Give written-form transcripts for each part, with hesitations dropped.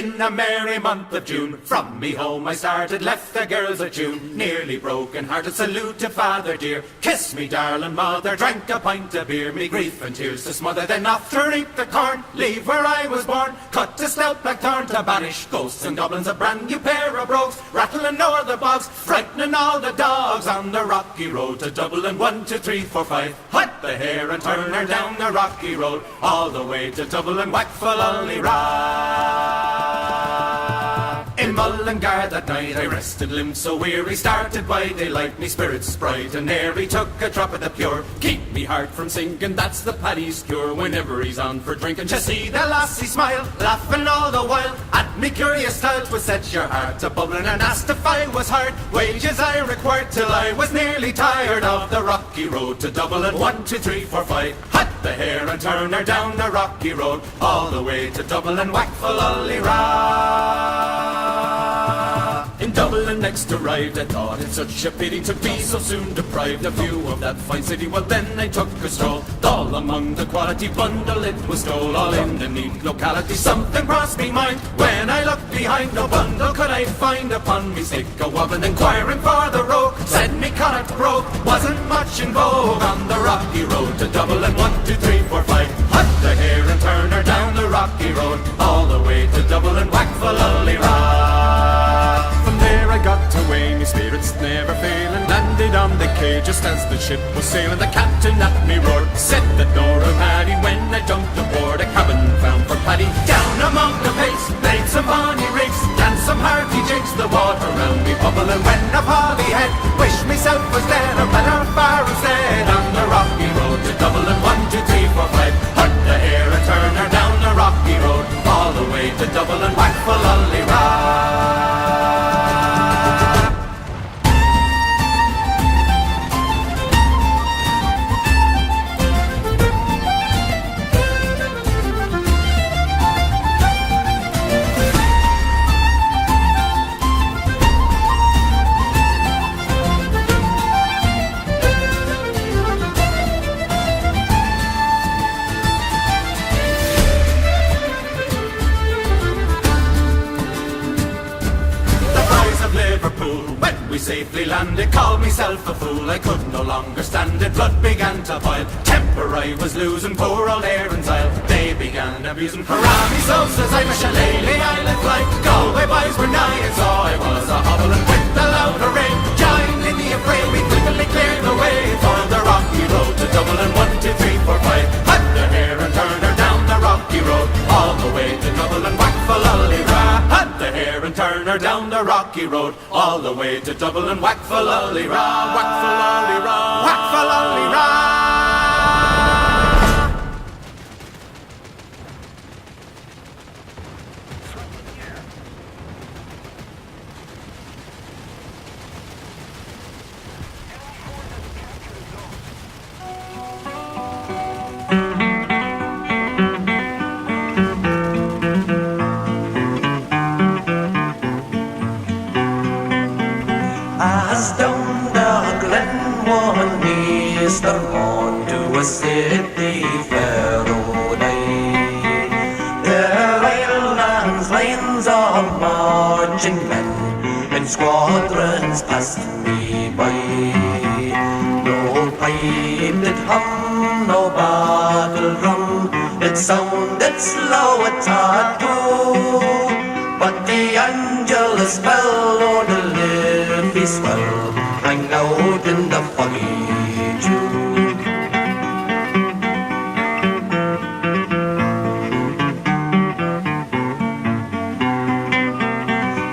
In a merry month of June, from me home I started, left the girls a tune. Nearly broken hearted, salute to father dear. Kiss me darling mother, drank a pint of beer. Me grief and tears to smother, then off to reap the corn. Leave where I was born, cut a stout blackthorn to banish ghosts and goblins. A brand new pair of brogues, rattling o'er the bogs, frightening all the dogs on the rocky road to Dublin. 1, 2, 3, 4, 5. Hut the hare and turn her down the rocky road, all the way to Dublin. Whack for Lolly-Ra. In Mullingar that night I rested, limbs so weary, started by daylight, me spirits bright, and ere he took a drop of the pure, keep me heart from sinking, that's the paddy's cure. Whenever he's on for drinking, to see the lassie smile, laughing all the while at me curious style, 'twould set your heart a bubbling, and asked if I was hard wages I required, till I was nearly tired of the rocky road to Dublin. 1, 2, 3, 4, 5. Hut the hare and turn her down the rocky road, all the way to Dublin. Whack for Lolly-Ra. In Dublin next arrived, I thought it such a pity to be so soon deprived of view of that fine city. Well then I took a stroll, all among the quality bundle it was stole, all in the neat locality. Something crossed me mind, when I looked behind, no bundle could I find. Upon me stick a woman inquiring for the road, said me connect broke, wasn't much in vogue on the rocky road to Dublin. 1, 2, 3, 4, 5. Hut the hare and turn her down the rocky road, all the way to Dublin. Whack for Lolly-Ra. There I got away, me spirits never failing, landed on the quay just as the ship was sailing. The captain at me roared, said that Nora Paddy, when I jumped aboard a cabin found for Paddy. Down among the pace, made some bonny rigs, danced some hearty jigs, the water round me bubbling. When up Holly head, wished myself was dead, or better far instead, on the rocky road to Dublin. 1, 2, 3, 4, 5. Hut the hare and turn her down the rocky road, all the way to Dublin. Whack for Lolly-Ra. When we safely landed, called myself a fool, I could no longer stand it, blood began to boil, temper I was losing, poor old Aaron's Isle, they began abusing. Hurrah me so, says I'm a shillelagh, I let fly, Galway boys were nigh, and so I was a hobbling with the louder rain, joined in the affray, we quickly cleared the way for the rocky road to Dublin. 1, 2, 3, 4, 5. Hut the hare and turn her down the rocky road, all the way to Dublin. Whack for Lolly-Ra. Hut the hare and turn her down the rocky road, all the way to Dublin. Whack for Lolly-Ra. Whack for Lolly-Ra. Whack for Lolly-Ra. As down the glen one Easter morn to a city fair o'day, there Ireland's lines of marching men in squadrons passed me by. No pipe did hum, no battle drum, it sounded slow at tattoo, but the Angelus fell o'er the Liffey swell, rang out in the foggy June.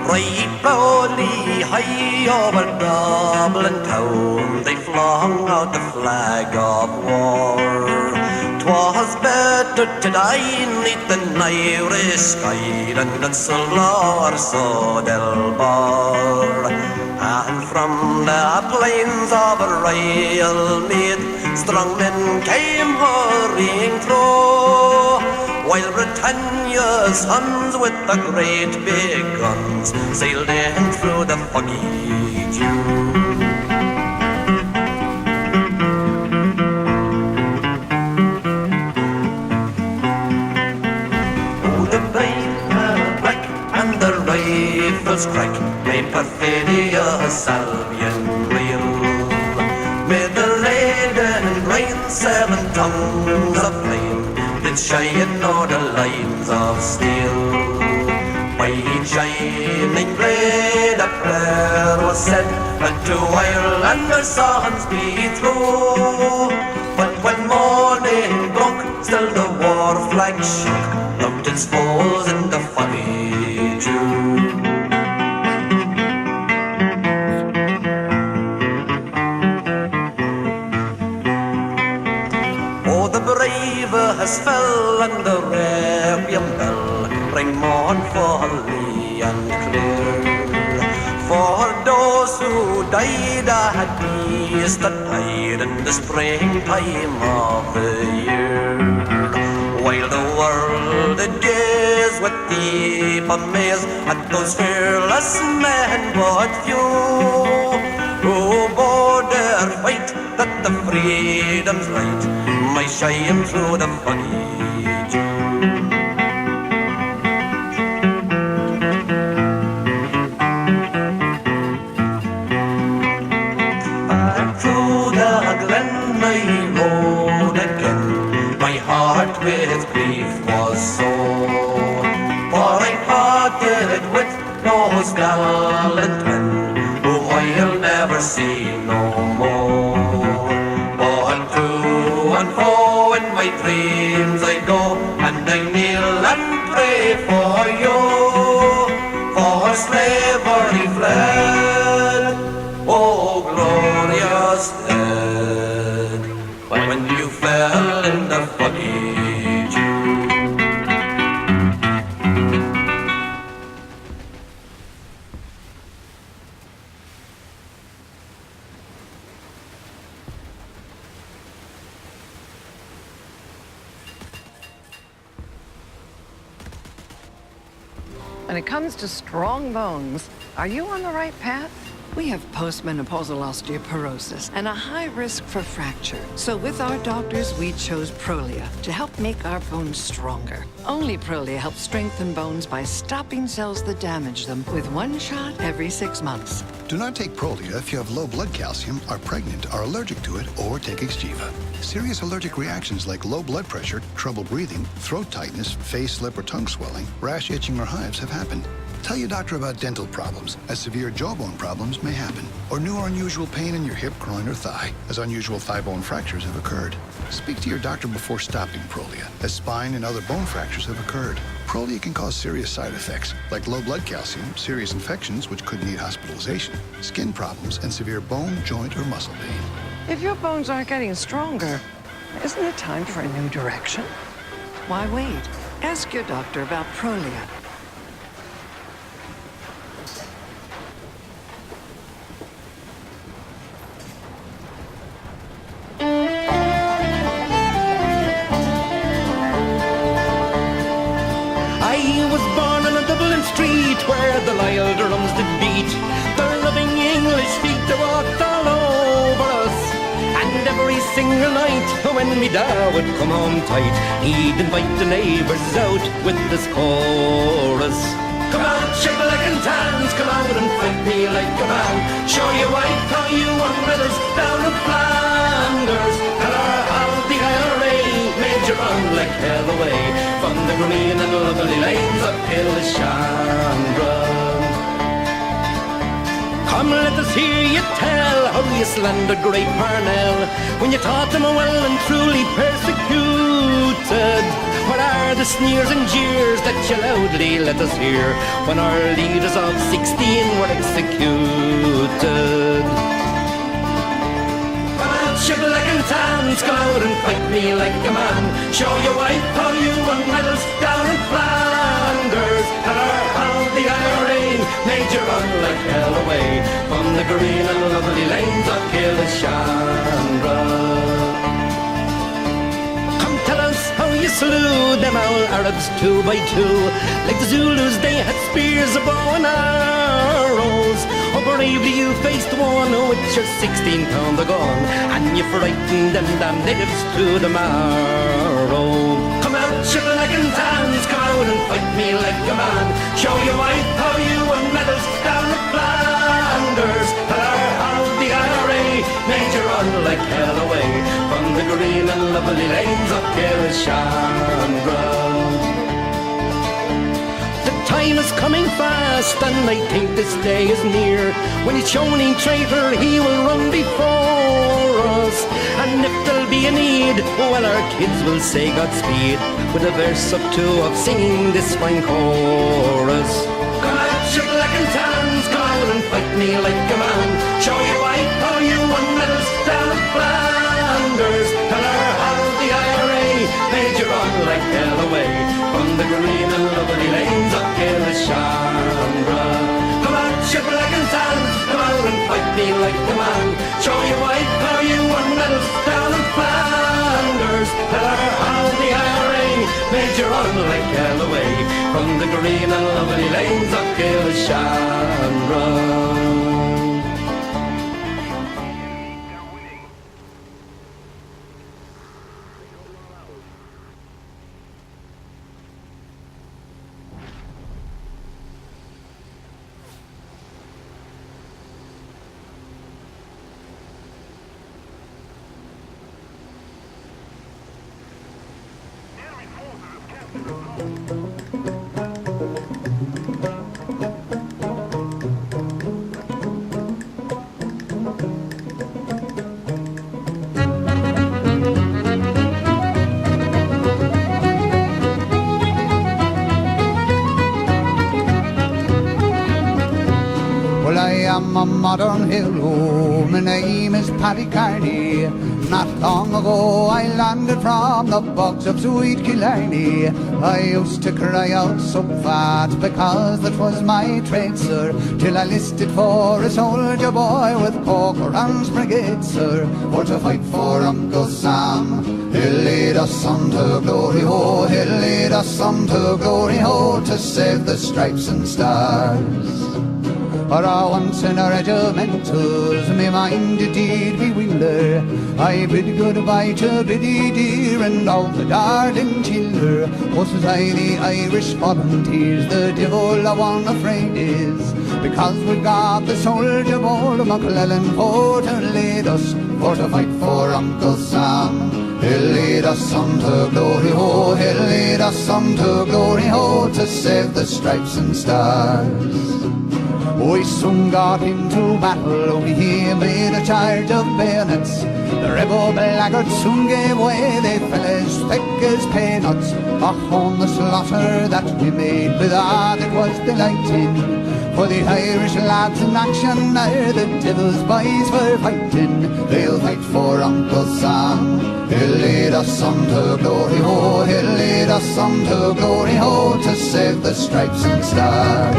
Right proudly high over Dublin town, they flung out the flag of war. 'Twas better to die neath an Irish sky than in Slaughter so del Bar. And from the plains of Royal Mead, strong men came hurrying through, while Britannia's sons with the great big guns sailed in through the foggy dew. Oh, the brave black rifles crack, may perfidious Albion reel. Mid the laden rain 7 tongues of flame did shine o'er the lines of steel. By each shining blade a prayer was said, and to Ireland their songs be through. But when morning broke, still the war flag shook, loved its foes in the funny Jew. Oh, the braver has fell, and the requiem bell rang mournfully and clear. For those who died at peace, that died in the springtime of the year. While the world did gaze with deep amaze at those fearless men but few, who bore their fight that the freedom's light might shine through the funny Jew. Back through the glen I rode again, my heart with grief was sore. For I parted with those gallant men whom I'll never see no more. But to and fro in my dreams I go, and I kneel and pray for you. For slavery fled, oh glorious dead, when you fell in the funny Jew. When it comes to strong bones, are you on the right path? We have postmenopausal osteoporosis and a high risk for fracture. So with our doctors, we chose Prolia to help make our bones stronger. Only Prolia helps strengthen bones by stopping cells that damage them with one shot every 6 months. Do not take Prolia if you have low blood calcium, are pregnant, are allergic to it, or take Xgeva. Serious allergic reactions like low blood pressure, trouble breathing, throat tightness, face, lip, or tongue swelling, rash, itching, or hives have happened. Tell your doctor about dental problems, as severe jawbone problems may happen, or new or unusual pain in your hip, groin, or thigh, as unusual thigh bone fractures have occurred. Speak to your doctor before stopping Prolia, as spine and other bone fractures have occurred. Prolia can cause serious side effects, like low blood calcium, serious infections which could need hospitalization, skin problems, and severe bone, joint, or muscle pain. If your bones aren't getting stronger, isn't it time for a new direction? Why wait? Ask your doctor about Prolia. Where the Lyle drums did beat, their loving English feet they walked all over us. And every single night when me dad would come home tight, he'd invite the neighbours out with this chorus. Come on, shake like and tans, come out and fight me like a man. Show you white how you won medals down in Flanders. And our how the IRA made you run like hell away from the green and lovely lanes of Killishandra. Come, let us hear you tell how you slandered great Parnell when you taught them well and truly persecuted. What are the sneers and jeers that you loudly let us hear when our leaders of 16 were executed? Shake like and tans, come out and fight me like a man. Show your wife how you won medals down in Flanders. And how the IRA made you run like hell away from the green and lovely lanes of Killishandra. Come tell us how you slew them all Arabs 2 by 2. Like the Zulus they had spears, a bow and arrows. Oh, bravely you faced one with your 16-pounder gun, and you frightened them damn natives to the marrow. Come out, shibboleth hands, come out and fight me like a man. Show you white how you won medals down at Flanders. Tell her how the IRA made you run like hell away from the green and lovely lanes of Chandra. Time is coming fast, and I think this day is near, when each Shoney traitor he will run before us. And if there'll be a need, well, our kids will say Godspeed with a verse up to of singing this fine chorus. Come out, you black and tans, come out and fight me like a man. Show you white how you won medals down at Flanders. Tell her how the IRA made you run like hell away from the green and lovely lanes of Chandra. Come out, you black and tan, come out and fight me like a man. Show you white how you won medals down in Flanders. Tell her how the IRA made you run like hell away from the green and lovely lanes of Chandra. I'm a modern hero, my name is Paddy Carney. Not long ago I landed from the bogs of sweet Killarney. I used to cry out so fat because that was my trade, sir, till I listed for a soldier boy with Corcoran's brigade, sir, for to fight for Uncle Sam. He'll lead us on to glory, ho, he'll lead us on to glory, ho, to save the stripes and stars. For once in our regimentals, me mind indeed we wheeler, I bid goodbye to Biddy dear and all the darling childer. Oh, says I, the Irish volunteers, the devil I one afraid is, because we've got the soldier boy of McClellan for to lead us, for to fight for Uncle Sam. He'll lead us on to glory, ho, he'll lead us on to glory, ho, to save the stripes and stars. We soon got into battle, we made a charge of bayonets. The rebel blackguards soon gave way, they fell as thick as peanuts. Oh, on the slaughter that we made, with that it was delighting. For the Irish lads in action are the devil's boys for fighting. They'll fight for Uncle Sam. He'll lead us on to glory, ho, he'll lead us on to glory, ho, to save the stripes and stars.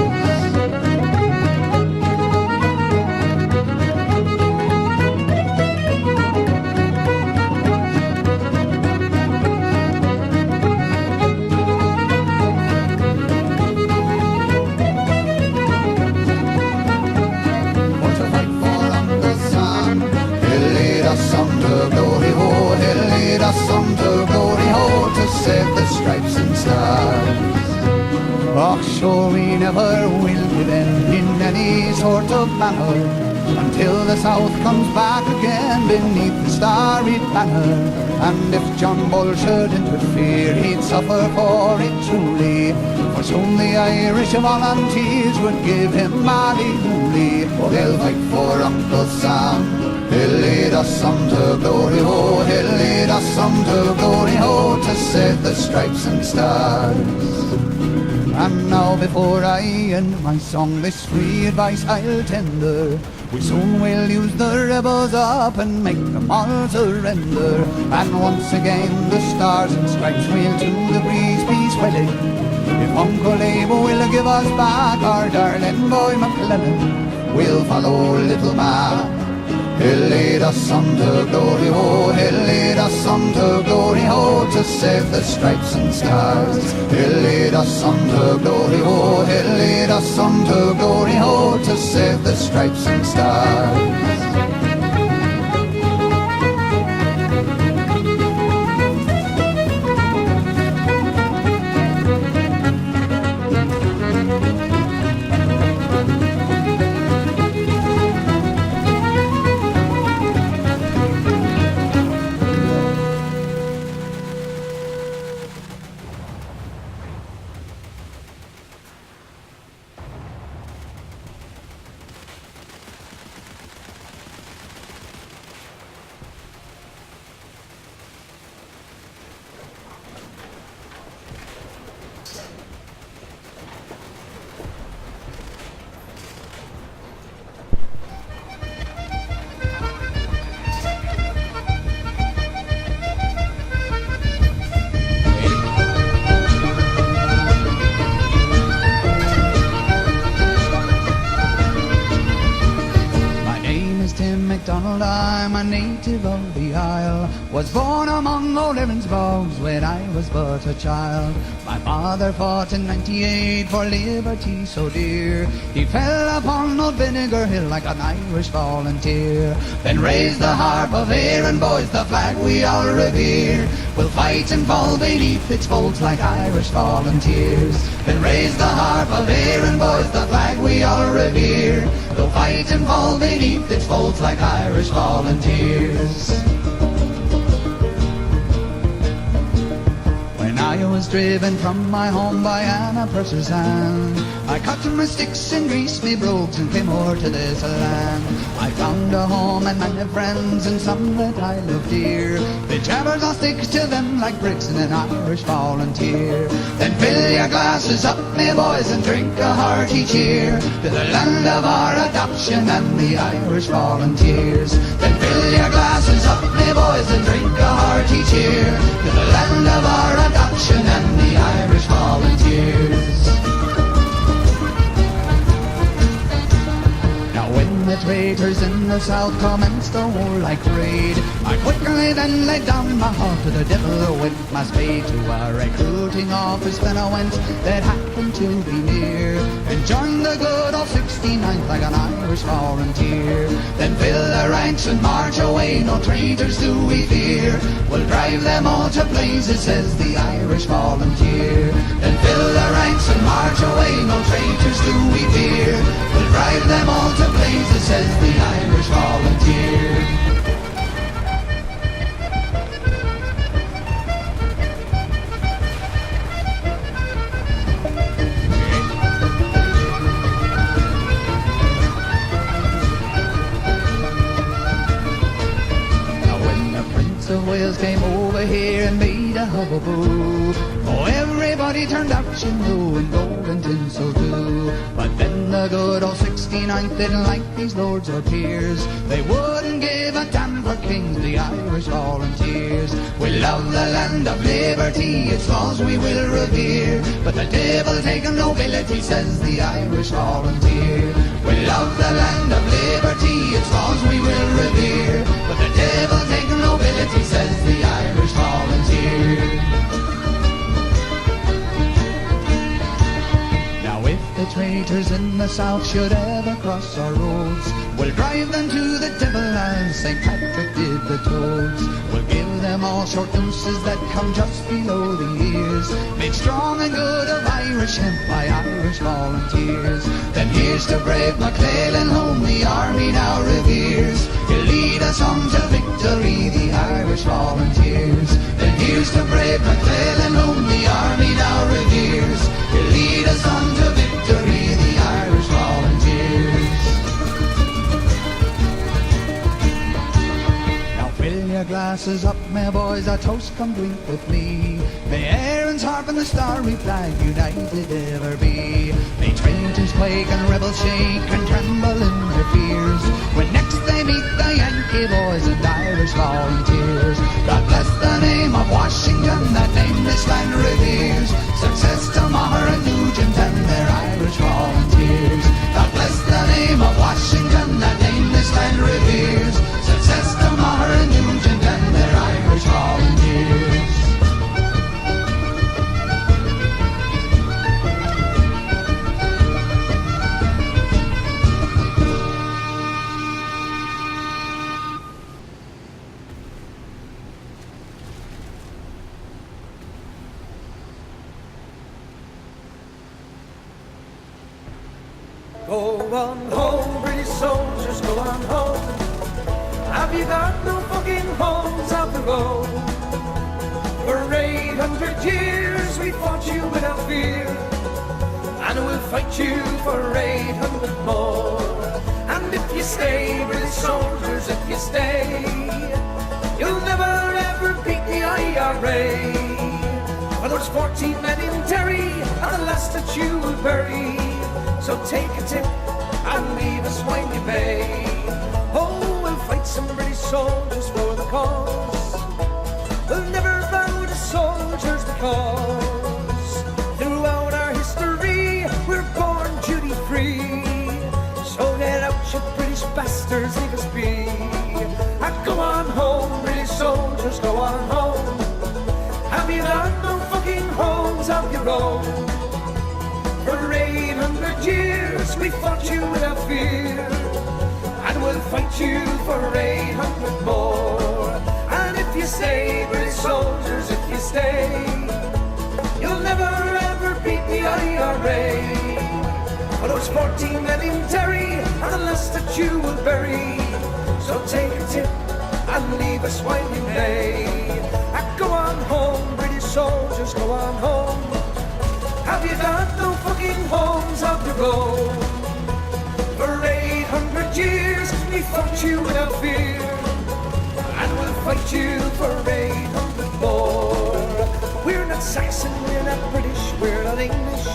Oh, sure we never will give in any sort of manner, until the South comes back again beneath the starry banner. And if John Bull should interfere, he'd suffer for it truly, for soon the Irish volunteers would give him Mallee. Oh, they'll fight for Uncle Sam. He'll lead us on to glory, ho, he'll lead us on to glory, ho, to save the stripes and stars. And now before I end my song, this free advice I'll tender: we soon will use the rebels up and make them all surrender. And once again the stars and stripes will to the breeze be swelling, if Uncle Abe will give us back our darling boy McClellan. We'll follow little Ma. He'll lead us on to glory, ho, he'll lead us on to glory, ho, to save the stripes and stars. He'll lead us on to glory, ho, he'll lead us on to glory, ho, to save the stripes and stars. a native of the Isle, was born among old Erin's bogs when I was but a child. My father fought in '98 for liberty so dear. He fell upon old Vinegar Hill like an Irish volunteer. Then raise the harp of Erin, boys, the flag we all revere. We'll fight and fall beneath its folds like Irish volunteers. Then raise the harp of Erin, boys, the flag we all revere. We'll fight and fall beneath its folds like Irish volunteers. When I was driven from my home by Anna Purser's hand, I cut my sticks and greased me brogues and came o'er to this land. I found a home and many friends and some that I love dear. The jabbers, I'll stick to them like bricks in an Irish volunteer. Then fill your glasses up, me boys, and drink a hearty cheer to the land of our adoption and the Irish volunteers. Then fill your glasses up, me boys, and drink a hearty cheer to the land of our adoption and the Irish volunteers. When the traitors in the south commenced a warlike raid, I quickly then laid down my heart to the devil with my spade. To a recruiting office then I went that happened to be near, and joined the good old 69th like an Irish volunteer. Then fill the ranks and march away, no traitors do we fear. We'll drive them all to blazes, says the Irish volunteer. Then fill the ranks and march away, no traitors do we fear. We'll drive them all to blazes, says the Irish volunteer. Now when the Prince of Wales came over here and made a hubbub, oh, everybody turned out, you know, in gold and tinsel too. But then the good old 69th didn't like these lords or peers. They wouldn't give a damn for kings, the Irish volunteers. We love the land of liberty, its laws we will revere. But the devil taken nobility, says the Irish volunteer. We love the land of liberty, its laws we will revere. But the devil taken nobility, says the Irish volunteer. The traitors in the south should ever cross our roads, we'll drive them to the devil as St. Patrick did the toads. We'll give them all short nooses that come just below the ears, made strong and good of Irish hemp by Irish volunteers. Then here's to brave McClellan, whom the army now reveres. He'll lead us on to victory, the Irish volunteers. Then here's to brave McClellan, whom the army now reveres. He'll lead us on to victory, the Irish volunteers. Now fill your glasses up, my boys, a toast come drink with me. May Erin's harp and the starry flag united ever be. May traitors quake and rebels shake and tremble in their fears, when next they meet the Yankee boys and Irish volunteers. God bless the name of Washington, that name this land reveres. Success to Maher and Nugent and their Irish volunteers. God bless the name of Washington, that name this land reveres. Success to Maher and Nugent and their Irish volunteers. Go on home, British soldiers, go on home. Have you got no fucking homes out the road? For 800 years we fought you without fear, and we'll fight you for 800 more. And if you stay, British soldiers, if you stay, you'll never ever beat the IRA. For there's 14 men in Derry, and the last that you will bury. So take a tip and leave us when you may. Oh, we'll fight some British soldiers for the cause. We'll never bow to soldiers because throughout our history we're born duty free. So get out, you British bastards, leave us be. I go on home. Have you got no fucking homes of your own? For 800 years we fought you without fear, and we'll fight you for 800 more. And if you stay, British soldiers, if you stay, you'll never ever beat the IRA. For those 14 men in Derry are the last that you will bury. So take a tip and leave us while you may. Go on home, British soldiers, go on home. Have you got no fucking homes of your own? For 800 years we fought you without fear, and we'll fight you for 800 more. We're not Saxon, we're not British, we're not English,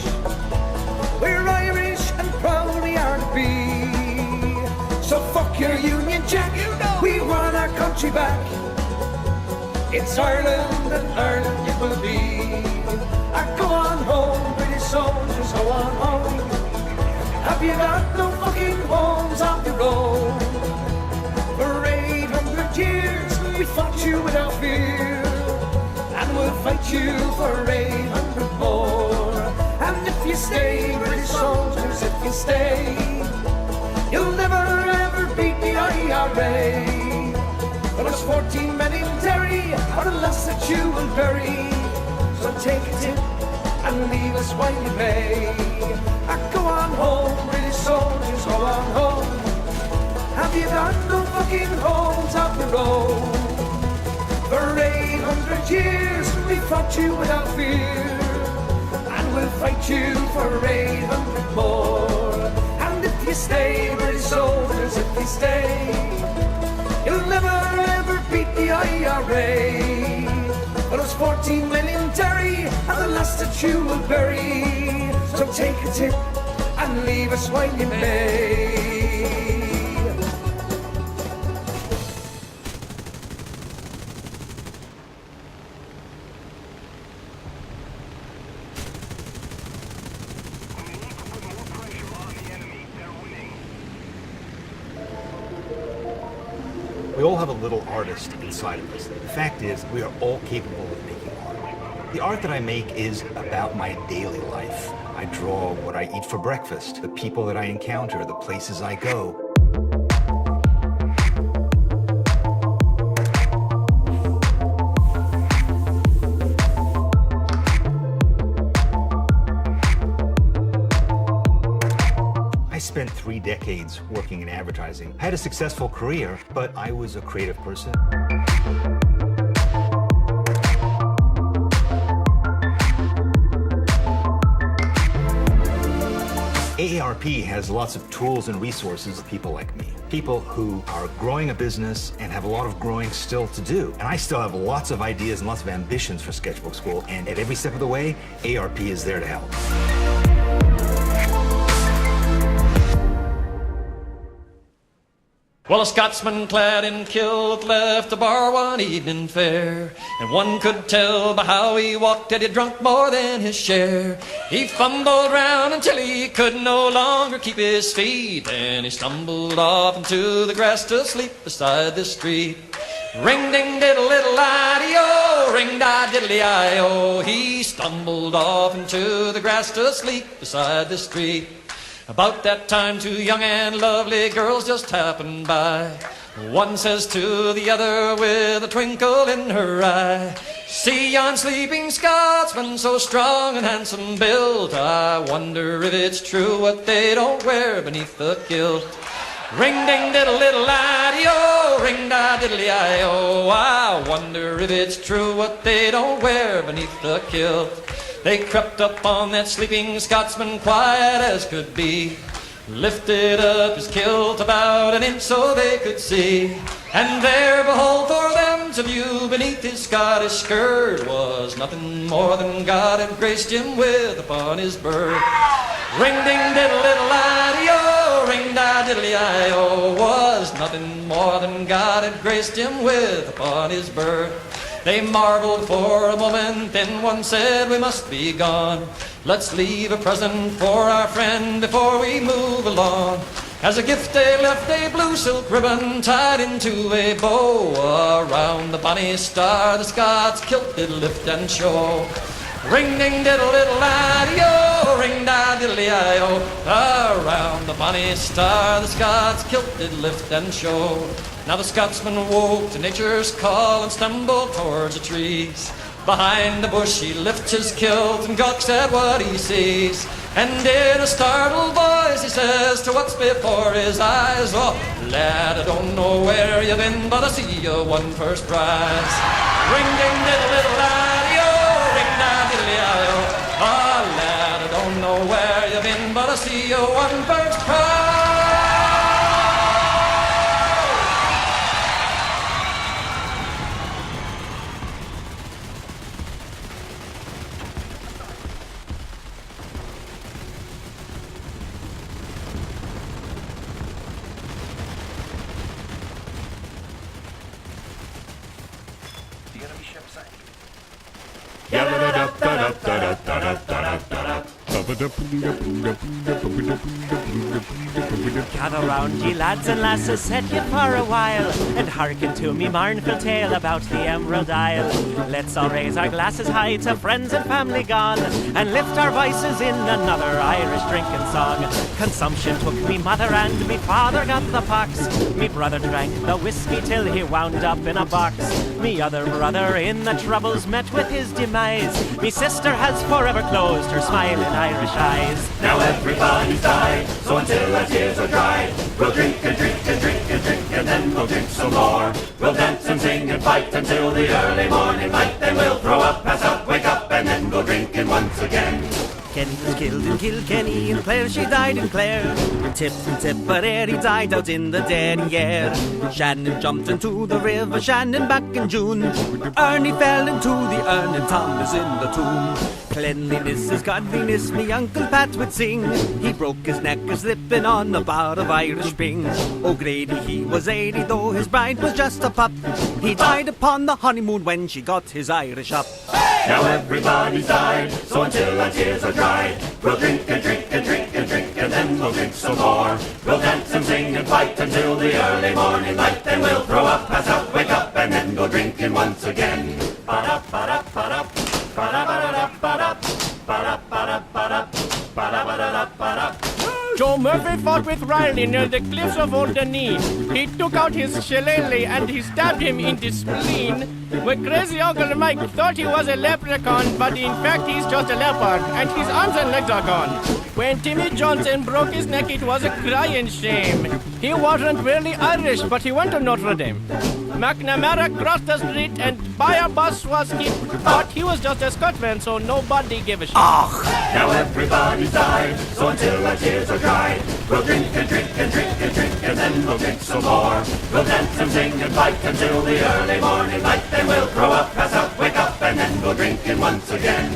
we're Irish and proud we are to be. So fuck your Union Jack, we want our country back. It's Ireland and Ireland it will be. Go on home, British soldiers, go on home. Have you got no fucking homes of your own? For 800 years we fought you without fear, and we'll fight you for 800 more. And if you stay, British soldiers, if you stay, you'll never ever beat the IRA. For those 14 men in Derry are the last that you will bury. So take a tip and leave us while you may. Go on home, British soldiers, go on home. Have you got no fucking homes of your own? For 800 years we fought you without fear, and we'll fight you for 800 more. And if you stay, British soldiers, if you stay, you'll never ever beat the IRA. For those 14 men in Derry are the last that you will bury. So take a tip and leave us while you may. We all have a little artist inside of us. The fact is, we are all capable of making art. The art that I make is about my daily life. I draw what I eat for breakfast, the people that I encounter, the places I go. I spent 3 decades working in advertising. I had a successful career, but I was a creative person. AARP has lots of tools and resources for people like me. People who are growing a business and have a lot of growing still to do. And I still have lots of ideas and lots of ambitions for Sketchbook School. And at every step of the way, AARP is there to help. Well, a Scotsman clad in kilt left the bar one evening fair, and one could tell by how he walked that he'd drunk more than his share. He fumbled round until he could no longer keep his feet, and he stumbled off into the grass to sleep beside the street. Ring ding diddle little idee-o, ring da diddly-i-o. He stumbled off into the grass to sleep beside the street. About that time 2 young and lovely girls just happened by. One says to the other with a twinkle in her eye, "See yon sleeping Scotsman, so strong and handsome built, I wonder if it's true what they don't wear beneath the kilt." Ring ding diddle little idee-o, ring da diddly-i-o. I wonder if it's true what they don't wear beneath the kilt. They crept up on that sleeping Scotsman quiet as could be, lifted up his kilt about an inch so they could see, and there, behold, for them to view beneath his Scottish skirt was nothing more than God had graced him with upon his birth. Ring ding diddle little idee-o, ring da diddly-i-o, was nothing more than God had graced him with upon his birth. They marveled for a moment, then one said, "We must be gone. Let's leave a present for our friend before we move along." As a gift they left a blue silk ribbon tied into a bow. Around the bonny star the Scots kilt did lift and show. Ring ding diddle diddle iddy-o, ring da diddly I-o. Around the bonny star the Scots kilt did lift and show. Now the Scotsman woke to nature's call and stumbled towards the trees. Behind the bush he lifts his kilt and gawks at what he sees. And in a startled voice he says to what's before his eyes, "Oh, lad, I don't know where you've been, but I see you won first prize." Ring ding diddle diddle iddy-o, ring da diddly I-o. Oh, lad, I don't know where you've been, but I see you won first prize. Gather round, ye lads and lasses, set ye for a while, and hearken to me mournful tale about the Emerald Isle. Let's all raise our glasses high to friends and family gone, and lift our voices in another Irish drinking song. Consumption took me mother and me father got the pox. Me brother drank the whiskey till he wound up in a box. Me other brother in the troubles met with his demise. Me sister has forever closed her smiling Irish eyes. Now everybody's died, so until our tears are dried, we'll drink and drink and drink and drink, and then we'll drink some more. We'll dance and sing and fight until the early morning light, then we'll throw up, pass out, wake up, and then go drinking once again. Kenny was killed in Kilkenny, and Clare she died in Clare. Tip and Tipperary died out in the Derry air. Shannon jumped into the river Shannon back in June. Ernie fell into the urn, and Tom is in the tomb. Cleanliness is godliness, me Uncle Pat would sing. He broke his neck a slipping on a bar of Irish Spring. O'Grady, he was 80, though his bride was just a pup. He died upon the honeymoon when she got his Irish up. Now everybody's died, so until our tears are dried, we'll drink and drink and drink and drink, and then we'll drink some more. We'll dance and sing and fight until the early morning light, then we'll throw up, pass out, wake up, and then go drinking once again. Ba-da-ba-da-ba-da, ba-da-ba-da-ba-da, ba-da-ba-da-ba-da, ba-da-ba-da-ba-da. Joe Murphy fought with Riley near the cliffs of Alderney. He took out his shillelagh and he stabbed him in the spleen. My crazy Uncle Mike thought he was a leprechaun, but in fact he's just a leopard, and his arms and legs are gone. When Timmy Johnson broke his neck, it was a crying shame. He wasn't really Irish, but he went to Notre Dame. McNamara crossed the street and by a bus was hit, but he was just a Scotsman, so nobody gave a shit. Now everybody's died, so until our tears are dried, we'll drink and drink and drink and drink, and then we'll drink some more. We'll dance and sing and fight until the early morning light, then we'll throw up, pass out, wake up, and then go drinking once again.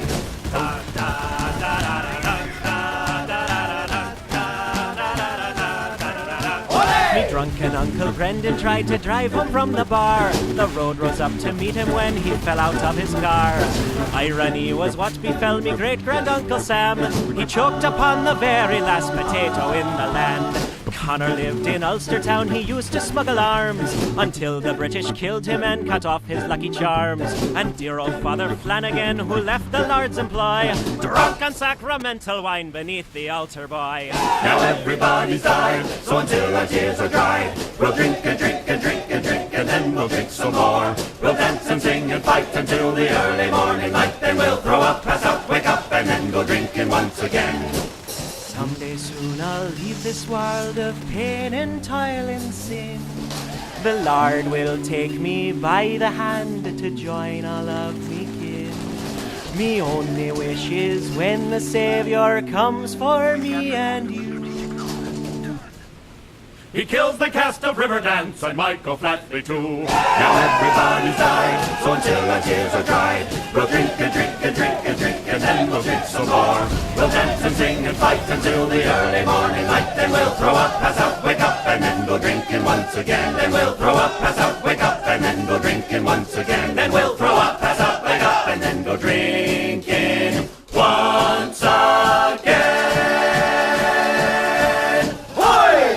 Me drunken Uncle Brendan tried to drive home from the bar. The road rose up to meet him when he fell out of his car. Irony was what befell me great-grand-uncle Sam. He choked upon the very last potato in the land. Connor lived in Ulster town, he used to smuggle arms, until the British killed him and cut off his lucky charms. And dear old Father Flanagan, who left the Lord's employ, drunk on sacramental wine beneath the altar, boy. Now everybody's died, so until our tears are dried, we'll drink and drink and drink and drink, and then we'll drink some more. We'll dance and sing and fight until the early morning light, then we'll throw up, pass out, wake up, and then go drinking once again. Someday soon I'll leave this world of pain and toil and sin. The Lord will take me by the hand to join all of me kin. Me only wish is when the Saviour comes for me and you. He kills the cast of Riverdance and Michael Flatley too. Now everybody's died, so until our tears are dried, we'll drink and drink and drink and drink, and then we'll drink some more. We'll dance and sing and fight until the early morning light, then we'll throw up, pass out, wake up, and then go drinking once again. Then we'll throw up, pass out, wake up, and then go drinking once again. Then we'll throw up, pass out, wake up, and then go drinking once again. Hoy!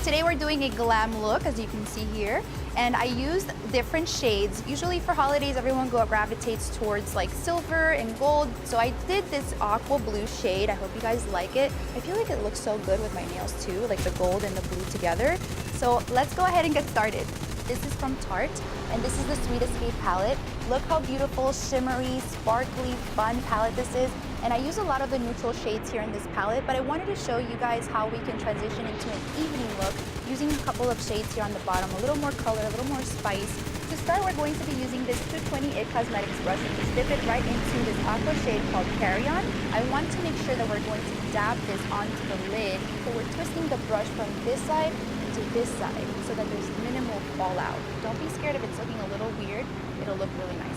Today we're doing a glam look, as you can see here, and I used different shades. Usually for holidays, everyone gravitates towards like silver and gold, so I did this aqua blue shade. I hope you guys like it. I feel like it looks so good with my nails too, like the gold and the blue together. So let's go ahead and get started. This is from Tarte, and this is the Sweet Escape palette. Look how beautiful, shimmery, sparkly, fun palette this is. And I use a lot of the neutral shades here in this palette, but I wanted to show you guys how we can transition into an evening look using a couple of shades here on the bottom, a little more color, a little more spice. To start, we're going to be using this 220 IT Cosmetics brush and just dip it right into this aqua shade called Carry On. I want to make sure that we're going to dab this onto the lid. So we're twisting the brush from this side to this side so that there's minimal fallout. Don't be scared if it's looking a little weird. It'll look really nice.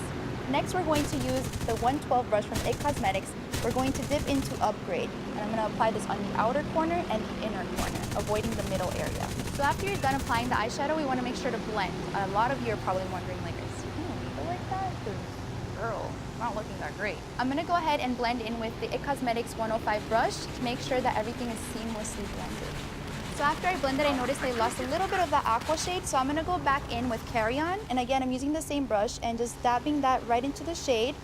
Next, we're going to use the 112 brush from IT Cosmetics. We're going to dip into Upgrade, and I'm going to apply this on the outer corner and the inner corner, avoiding the middle area. So after you're done applying the eyeshadow, we want to make sure to blend. A lot of you are probably wondering, like, is you gonna leave it like that? Because, girl, not looking that great. I'm going to go ahead and blend in with the IT Cosmetics 105 brush to make sure that everything is seamlessly blended. So after I blended, I noticed I lost a little bit of the aqua shade, so I'm gonna go back in with Carry On. And again, I'm using the same brush and just dabbing that right into the shade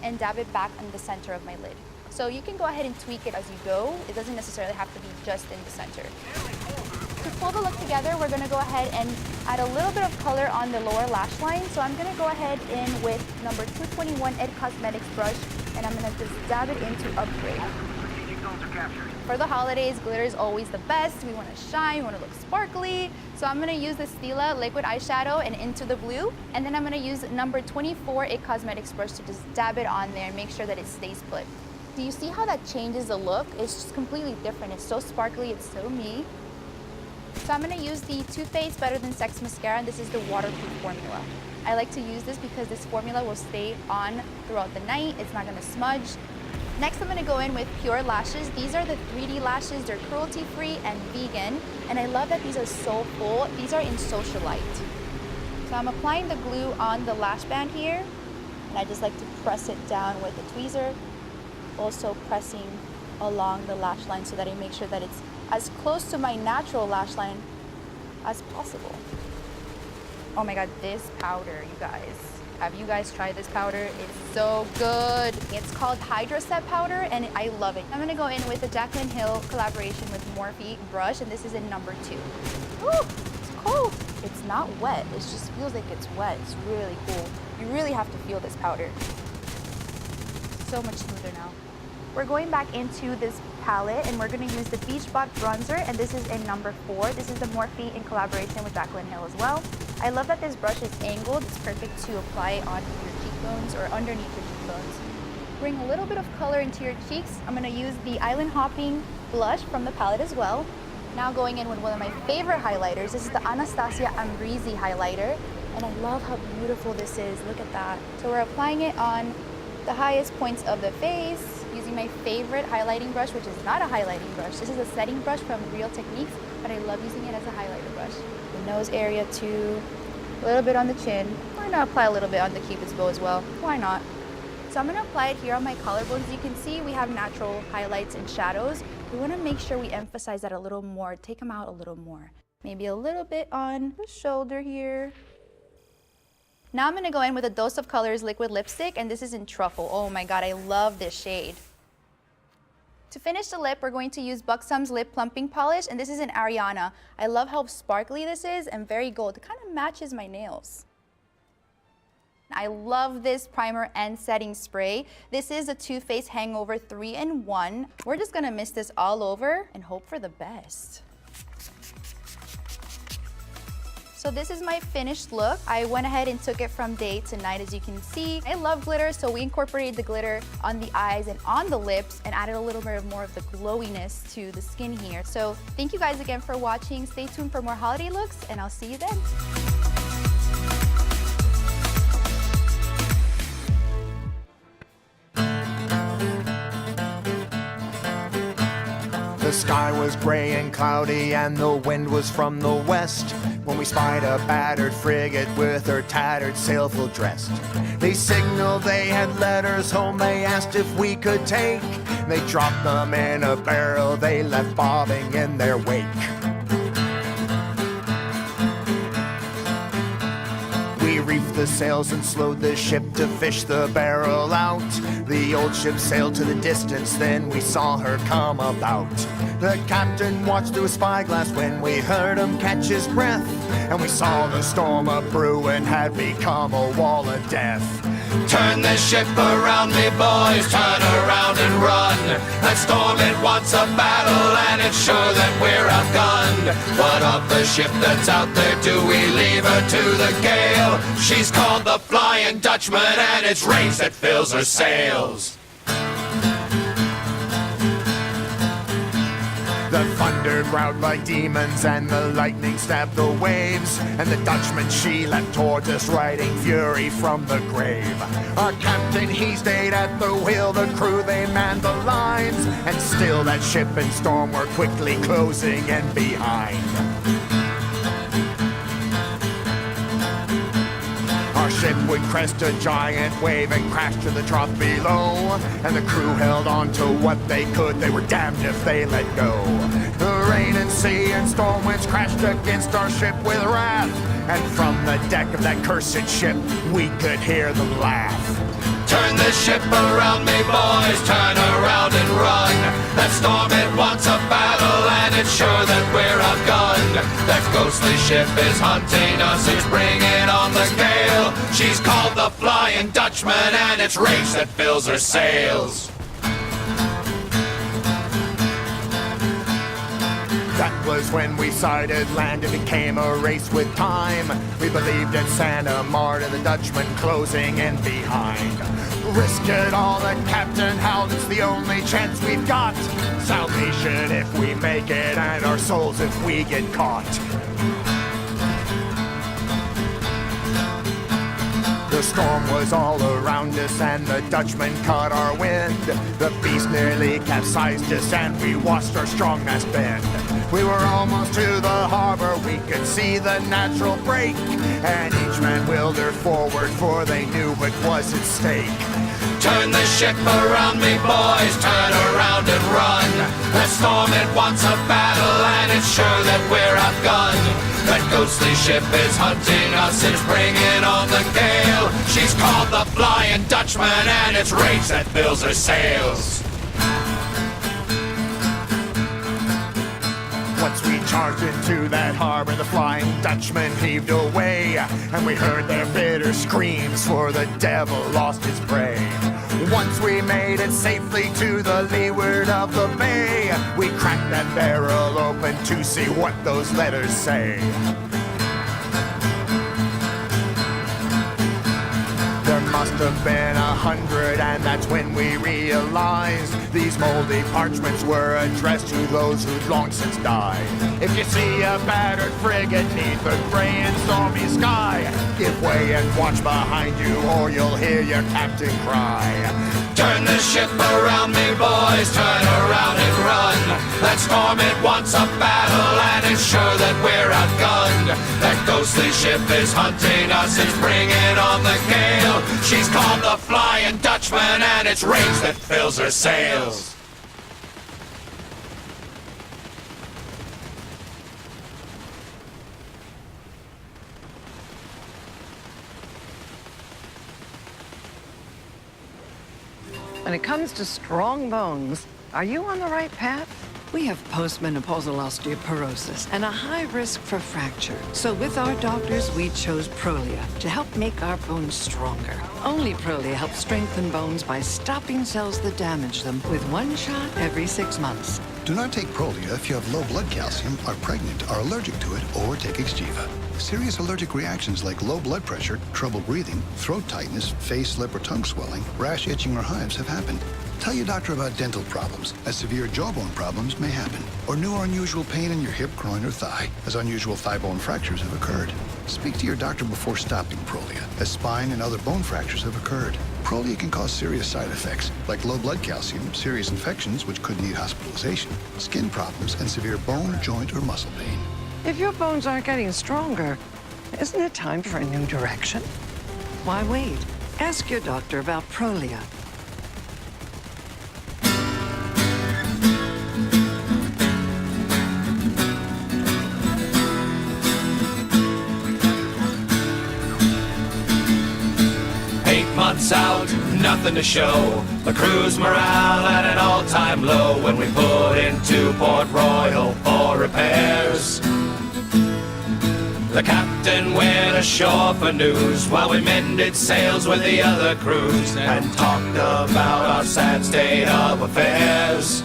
and dab it back in the center of my lid. So you can go ahead and tweak it as you go. It doesn't necessarily have to be just in the center. To pull the look together, we're gonna go ahead and add a little bit of color on the lower lash line. So I'm gonna go ahead in with number 221 IT Cosmetics brush, and I'm gonna just dab it into Upgrade. For the holidays, glitter is always the best. We want to shine, we want to look sparkly. So I'm going to use the Stila liquid eyeshadow and into the blue. And then I'm going to use number 24 IT Cosmetics brush to just dab it on there and make sure that it stays put. Do you see how that changes the look? It's just completely different. It's so sparkly, it's so me. So I'm going to use the Too Faced Better Than Sex mascara, and this is the waterproof formula. I like to use this because this formula will stay on throughout the night. It's not going to smudge. Next, I'm going to go in with Pure Lashes. These are the 3D lashes. They're cruelty-free and vegan. And I love that these are so full. These are in Socialite. So I'm applying the glue on the lash band here. And I just like to press it down with a tweezer. Also pressing along the lash line so that I make sure that it's as close to my natural lash line as possible. Oh my God, this powder, you guys. Have you guys tried this powder? It's so good. It's called Hydra Set powder, and I love it. I'm gonna go in with the Jaclyn Hill collaboration with Morphe brush, and this is in number 2. Ooh, it's cold. It's not wet. It just feels like it's wet. It's really cool. You really have to feel this powder. So much smoother now. We're going back into this palette, and we're gonna use the Beach Bot bronzer, and this is in number 4. This is the Morphe in collaboration with Jaclyn Hill as well. I love that this brush is angled. It's perfect to apply on your cheekbones or underneath your cheekbones. Bring a little bit of color into your cheeks. I'm gonna use the Island Hopping blush from the palette as well. Now going in with one of my favorite highlighters. This is the Anastasia Ambrisi highlighter, and I love how beautiful this is. Look at that. So we're applying it on the highest points of the face, using my favorite highlighting brush, which is not a highlighting brush. This is a setting brush from Real Techniques, but I love using it as a highlighter brush. The nose area too, a little bit on the chin. Why not apply a little bit on the Cupid's bow as well? Why not? So I'm gonna apply it here on my collarbones. You can see we have natural highlights and shadows. We wanna make sure we emphasize that a little more, take them out a little more. Maybe a little bit on the shoulder here. Now I'm gonna go in with a Dose of Colors liquid lipstick, and this is in Truffle. Oh my God, I love this shade. To finish the lip, we're going to use Buxom's Lip Plumping Polish, and this is in Ariana. I love how sparkly this is and very gold. It kind of matches my nails. I love this primer and setting spray. This is a Too Faced Hangover 3-in-1. We're just gonna mist this all over and hope for the best. So this is my finished look. I went ahead and took it from day to night, as you can see. I love glitter, so we incorporated the glitter on the eyes and on the lips and added a little bit more of the glowiness to the skin here. So thank you guys again for watching. Stay tuned for more holiday looks, and I'll see you then. The sky was gray and cloudy and the wind was from the west when we spied a battered frigate with her tattered sail full dressed. They signaled they had letters home, they asked if we could take. They dropped them in a barrel, they left bobbing in their wake. the sails and slowed the ship to fish the barrel out. The old ship sailed to the distance, then we saw her come about. The captain watched through a spyglass when we heard him catch his breath, and we saw the storm a brewing had become a wall of death. Turn this ship around, me boys, turn around and run. That storm, it wants a battle, and it's sure that we're outgunned. What of the ship that's out there, do we leave her to the gale? She's called the Flying Dutchman, and it's rage that fills her sails. The thunder growled like demons and the lightning stabbed the waves, and the Dutchman, she leapt towards us riding fury from the grave. Our captain, he stayed at the wheel, the crew, they manned the lines, and still that ship and storm were quickly closing in behind. Our ship would crest a giant wave and crash to the trough below, and the crew held on to what they could, they were damned if they let go. The rain and sea and storm winds crashed against our ship with wrath, and from the deck of that cursed ship we could hear them laugh. Turn this ship around, me boys, turn around and run. That storm, it wants a battle, and it's sure that we're outgunned. That ghostly ship is hunting us, it's bringing on the gale. She's called the Flying Dutchman, and it's rage that fills her sails. That was when we sighted land, it became a race with time. We believed in Santa Marta, the Dutchman closing in behind. Risk it all, the captain howled, it's the only chance we've got. Salvation if we make it, and our souls if we get caught. The storm was all around us, and the Dutchman caught our wind. The beast nearly capsized us, and we watched our strong mast bend. We were almost to the harbor, we could see the natural break, and each man willed her forward, for they knew what was at stake. Turn the ship around, me boys, turn around and run. That storm, it wants a battle, and it's sure that we're outgunned. That ghostly ship is hunting us, it's bringing on the gale. She's called the Flying Dutchman, and it's rage that fills her sails. Once we charged into that harbor, the Flying Dutchman heaved away, and we heard their bitter screams, for the devil lost his prey. Once we made it safely to the leeward of the bay, we cracked that barrel open to see what those letters say. There must have been 100, and that's when we realized these moldy parchments were addressed to those who'd long since died. If you see a battered frigate neath a gray and stormy sky, give way and watch behind you, or you'll hear your captain cry. Turn the ship around, me boys, turn around and run. That storm, it wants a battle, and it's sure that we're outgunned. That ghostly ship is hunting us, it's bringing on the gale. She's called the Flying Dutchman, and it's rage that fills her sails. When it comes to strong bones, are you on the right path? We have postmenopausal osteoporosis and a high risk for fracture. So with our doctors, we chose Prolia to help make our bones stronger. Only Prolia helps strengthen bones by stopping cells that damage them with one shot every 6 months. Do not take Prolia if you have low blood calcium, are pregnant, are allergic to it, or take Xgeva. Serious allergic reactions like low blood pressure, trouble breathing, throat tightness, face, lip, or tongue swelling, rash, itching, or hives have happened. Tell your doctor about dental problems, as severe jawbone problems may happen, or new or unusual pain in your hip, groin, or thigh, as unusual thigh bone fractures have occurred. Speak to your doctor before stopping Prolia, as spine and other bone fractures have occurred. Prolia can cause serious side effects, like low blood calcium, serious infections which could need hospitalization, skin problems, and severe bone, joint, or muscle pain. If your bones aren't getting stronger, isn't it time for a new direction? Why wait? Ask your doctor about Prolia. 8 months out, nothing to show. The crew's morale at an all-time low when we put into Port Royal for repairs. The captain went ashore for news while we mended sails with the other crews and talked about our sad state of affairs.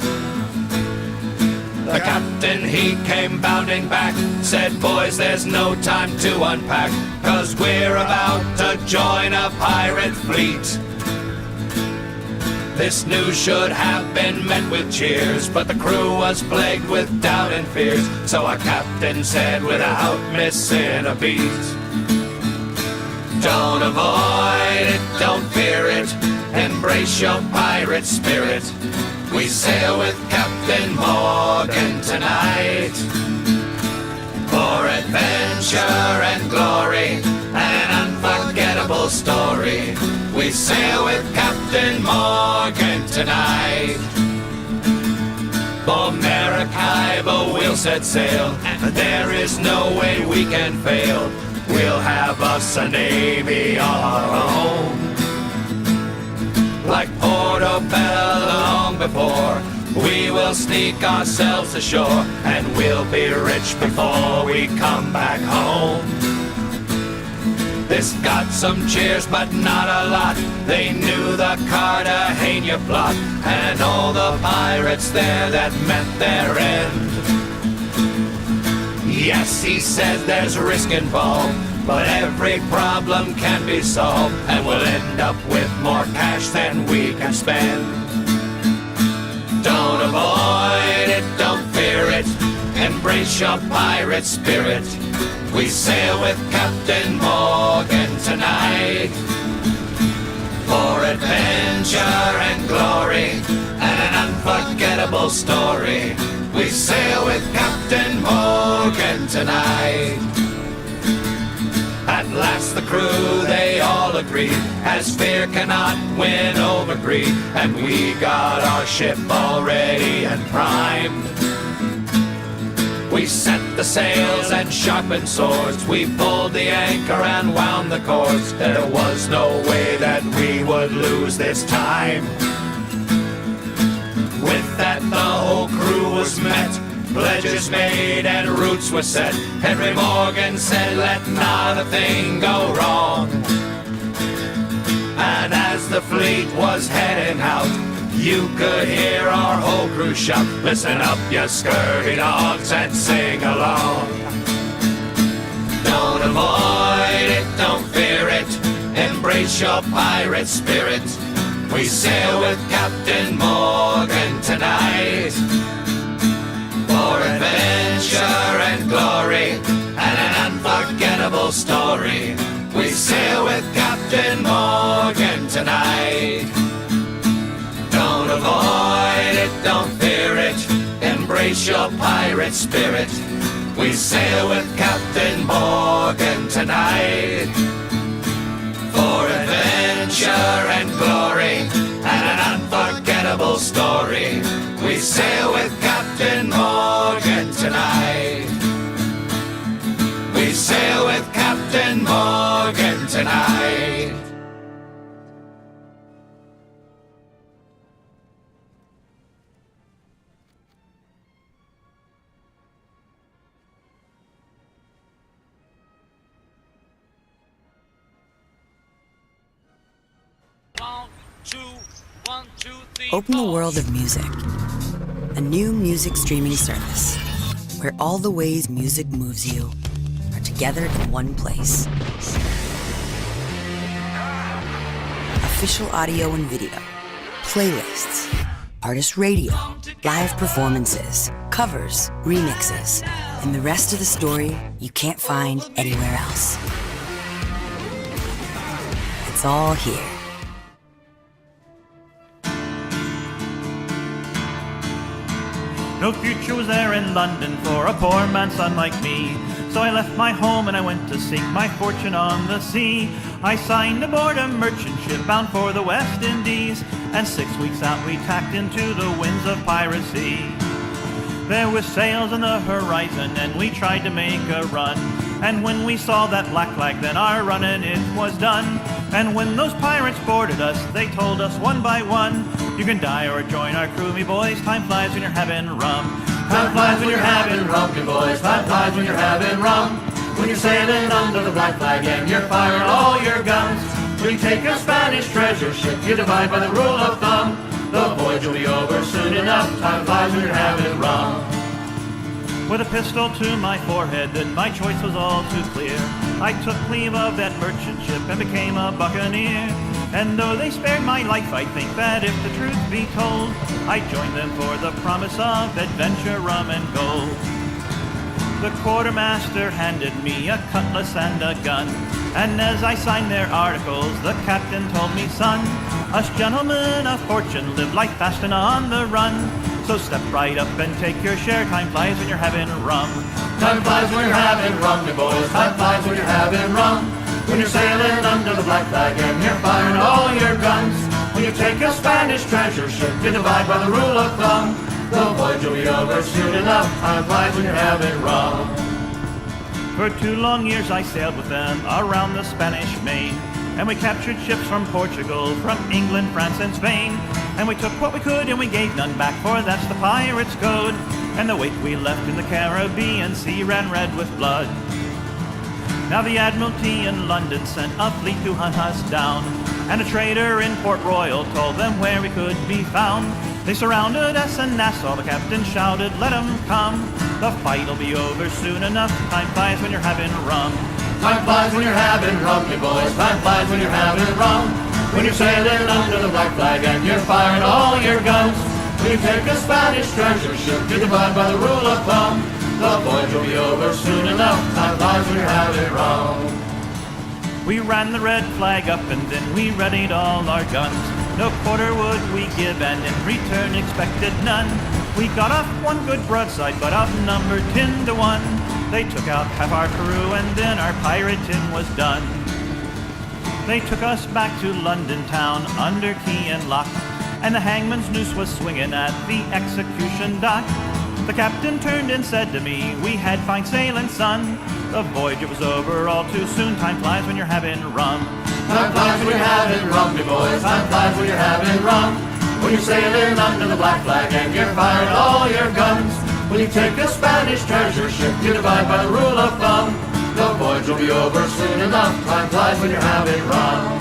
The captain, he came bounding back, said, boys, there's no time to unpack, 'cause we're about to join a pirate fleet. This news should have been met with cheers, but the crew was plagued with doubt and fears. So our captain said without missing a beat, don't avoid it, don't fear it, embrace your pirate spirit. We sail with Captain Morgan tonight for adventure and glory and an unforgettable story. We sail with Captain Morgan tonight. For Maracaibo we'll set sail, and there is no way we can fail. We'll have us a navy of our own, like Portobello long before. We will sneak ourselves ashore, and we'll be rich before we come back home. This got some cheers, but not a lot. They knew the Cartagena plot, and all the pirates there that met their end. Yes, he says there's risk involved, but every problem can be solved, and we'll end up with more cash than we can spend. Don't avoid it, don't fear it, embrace your pirate spirit. We sail with Captain Morgan tonight for adventure and glory and an unforgettable story. We sail with Captain Morgan tonight. At last the crew, they all agreed, as fear cannot win over greed, and we got our ship all ready and primed. We set the sails and sharpened swords, we pulled the anchor and wound the cords. There was no way that we would lose this time. With that the whole crew was met, pledges made and routes were set. Henry Morgan said, let not a thing go wrong. And as the fleet was heading out, you could hear our whole crew shout, listen up, you scurvy dogs, and sing along. Don't avoid it, don't fear it, embrace your pirate spirit. We sail with Captain Morgan tonight for adventure and glory and an unforgettable story. We sail with Captain Morgan tonight. Don't avoid it, don't fear it, embrace your pirate spirit. We sail with Captain Morgan tonight for adventure and glory and an unforgettable story. We sail with Captain Morgan tonight. We sail with Captain Morgan tonight. Open the world of music. A new music streaming service where all the ways music moves you are together in one place. Official audio and video, playlists, artist radio, live performances, covers, remixes, and the rest of the story you can't find anywhere else. It's all here. No future was there in London for a poor man's son like me. So I left my home and I went to seek my fortune on the sea. I signed aboard a merchant ship bound for the West Indies, and 6 weeks out we tacked into the winds of piracy. There were sails on the horizon and we tried to make a run, and when we saw that black flag then our running it was done. And when those pirates boarded us, they told us one by one, you can die or join our crew, me boys. Time flies when you're having rum. Time flies when you're having rum, me boys. Time flies when you're having rum. When you're sailing under the black flag and you're firing all your guns. When you take a Spanish treasure ship, you divide by the rule of thumb. The voyage will be over soon enough. Time flies when you're having rum. With a pistol to my forehead, that my choice was all too clear, I took leave of that merchant ship and became a buccaneer. And though they spared my life, I think that if the truth be told, I joined them for the promise of adventure, rum, and gold. The quartermaster handed me a cutlass and a gun, and as I signed their articles, the captain told me, son, us gentlemen of fortune live life fast and on the run. So step right up and take your share. Time flies when you're having rum. Time flies when you're having rum, me boys. Time flies when you're having rum. When you're sailing under the black flag and you're firing all your guns. When you take a Spanish treasure ship, you divide by the rule of thumb. The voyage will be over soon enough. Time flies when you're having rum. For 2 long years I sailed with them around the Spanish Main, and we captured ships from Portugal, from England, France, and Spain. And we took what we could and we gave none back, for that's the pirate's code. And the weight we left in the Caribbean Sea ran red with blood. Now the Admiralty in London sent a fleet to hunt us down, and a trader in Port Royal told them where we could be found. They surrounded us in Nassau, the captain shouted, let 'em come. The fight'll be over soon enough. Time flies when you're having rum. Time flies when you're having rum, me boys. Time flies when you're having rum. When you're sailing under the black flag and you're firing all your guns. When you take a Spanish treasure ship, you divide by the rule of thumb. The voyage will be over soon enough. Time flies when you're having rum. We ran the red flag up and then we readied all our guns. No quarter would we give, and in return expected none. We got off one good broadside, but outnumbered 10 to 1. They took out half our crew and then our pirating was done. They took us back to London town under key and lock, and the hangman's noose was swinging at the execution dock. The captain turned and said to me, we had fine sailing, son. The voyage was over all too soon. Time flies when you're having rum. Time flies when you're having rum, me boys. Time flies when you're having rum. When you're sailing under the black flag and you're firing all your guns. When you take a Spanish treasure ship, you divide by the rule of thumb. The voyage will be over soon enough. Time flies when you're having rum.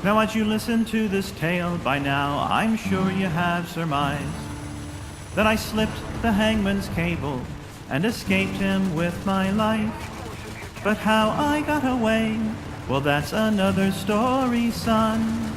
Now as you listen to this tale by now, I'm sure you have surmised that I slipped the hangman's cable and escaped him with my life. But how I got away, well, that's another story, son.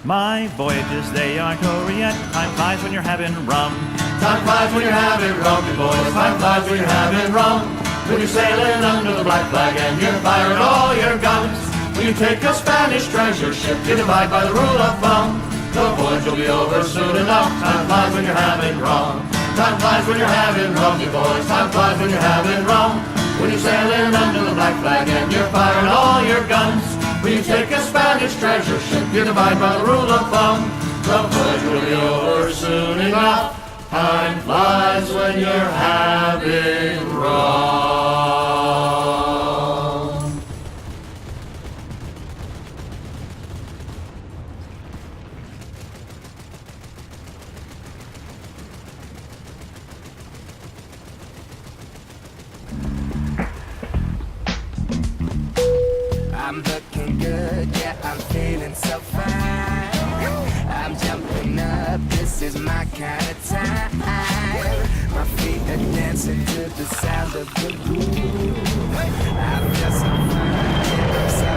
My voyages, they aren't over yet. Time flies when you're having rum. Time flies when you're having rum, you boys. Time flies when you're having rum. When you're sailing under the black flag and you're firing all your guns. When you take a Spanish treasure ship, you divide by the rule of thumb. The voyage will be over soon enough. Time flies when you're having rum. Time flies when you're having rum, you boys. Time flies when you're having rum. When you're sailing under the black flag and you're firing all your guns. When you take a Spanish treasure ship, you divide by the rule of thumb. The voyage will be over soon enough. Time flies when you're having rum. I'm looking good, yeah, I'm feeling so fine. I'm jumping up, this is my kind of time. My feet are dancing to the sound of the groove. I'm just so fine, yeah, I'm so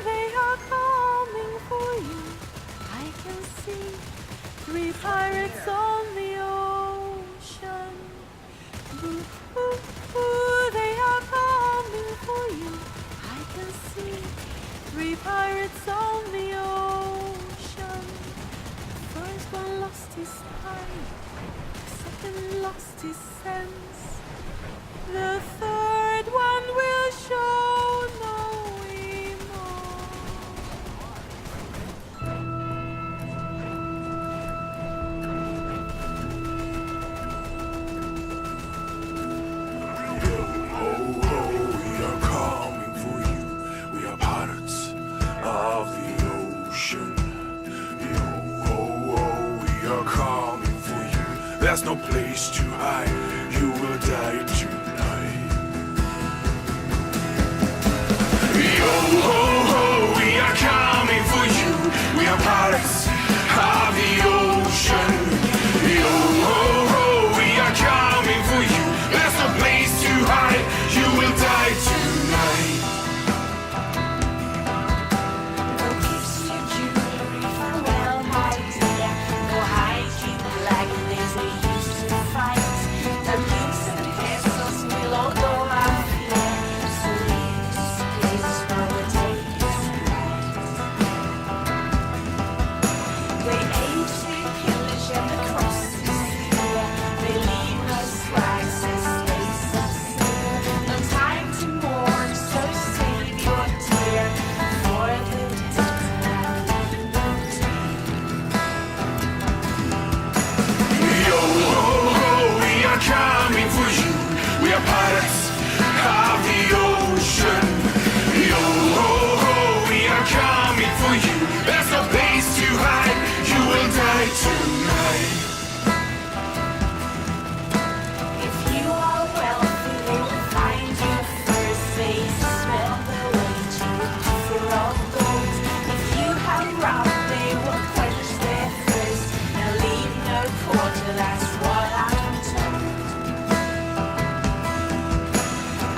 They are coming for you. I can see 3 pirates on the ocean. They are coming for you. I can see 3 pirates on the ocean. The first one lost his pipe. The second lost his sense. The third one will show no remorse. Ho, ho, we are coming for you. We are pirates of the ocean. Yo, ho, ho, we are coming for you. There's no place to hide. You will die tonight. Yo, ho, ho, we are coming for you. We are pirates of the ocean. Yo, ho, ho, we are coming for you. There's no place to hide. You will die tonight. No gifts to jewelry, farewell, my dear. No hiking like the days we used to fight. The kings and castles will all go out here. So leave this place for the days right. They aim to pillage and the cross is here. They leave us rags as laces. No time to mourn, so save your tear for the dead and the Yo, ho, ho, we are coming for you. We are pirates of the ocean. Yo, ho, ho, we are coming for you. There's no place to hide. You will die tonight. If you are wealthy, they will find you first. They smell the weight you offer of gold. If you have robbed, they will quench their thirst. Now leave no quarter, that's what I'm told.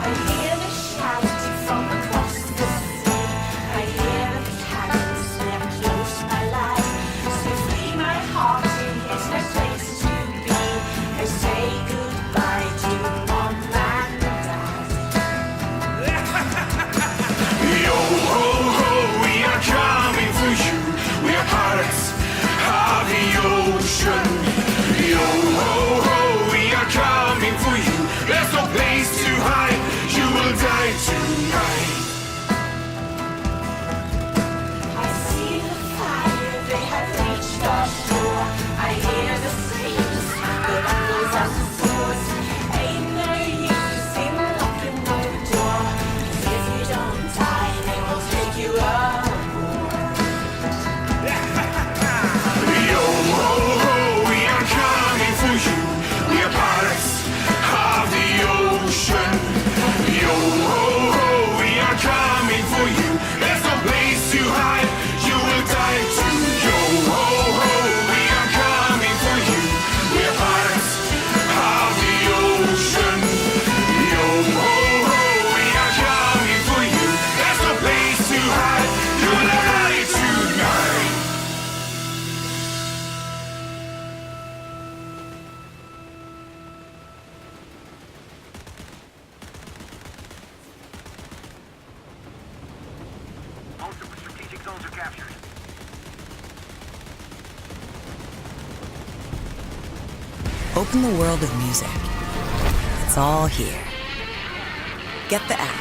I hear the shouting from across the sea. I hear the cannons never close my life. So free my heart, it's no place to be. I say goodbye to mom and dad. Yo, ho, ho, we are coming for you. We are pirates of the ocean. Yo, ho, ho, we are coming for you. There's no place to hide. You will die tonight. I see the fire, they have reached our shore. I hear the screams, the rumbles of the swords. Ain't no use in locking the door. 'Cause if you don't die, they will take you aboard. Yo, ho, ho, we are coming for you. We are pirates of the ocean. Yo, ho, ho, we are coming for you. There's no place to hide. You will die too. Yo, ho, ho, we are coming for you. We are pirates of the ocean. Yo, ho, ho, we are coming for you. There's no place to hide. You will die tonight. Open the world of music. It's all here. Get the app.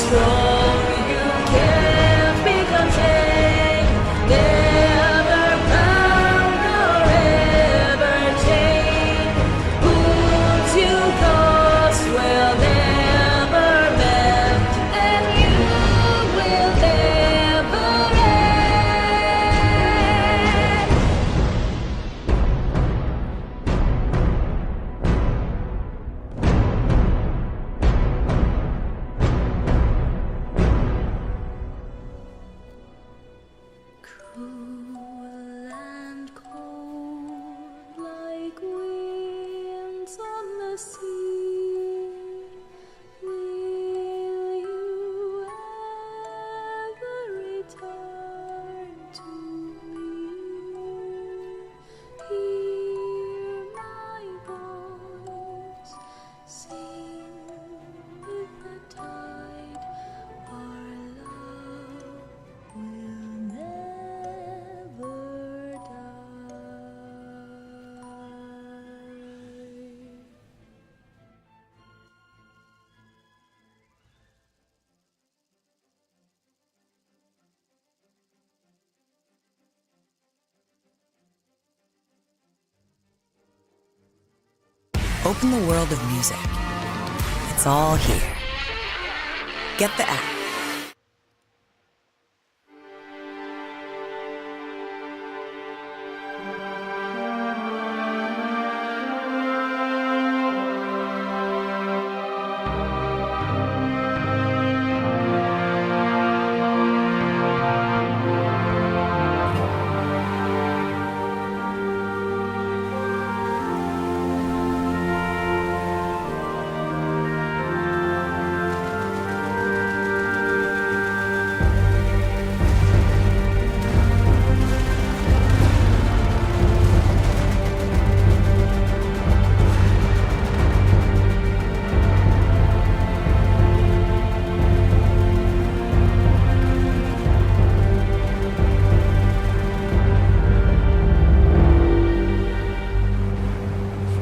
strong, you can't be contained. Never bound nor ever chained. Wounds you caused will never mend, and you will never end. Cool and cold like winds on the sea. Will you ever return to me? Hear my voice sing with the tide. Our love will never die. Open the world of music. It's all here. Get the app.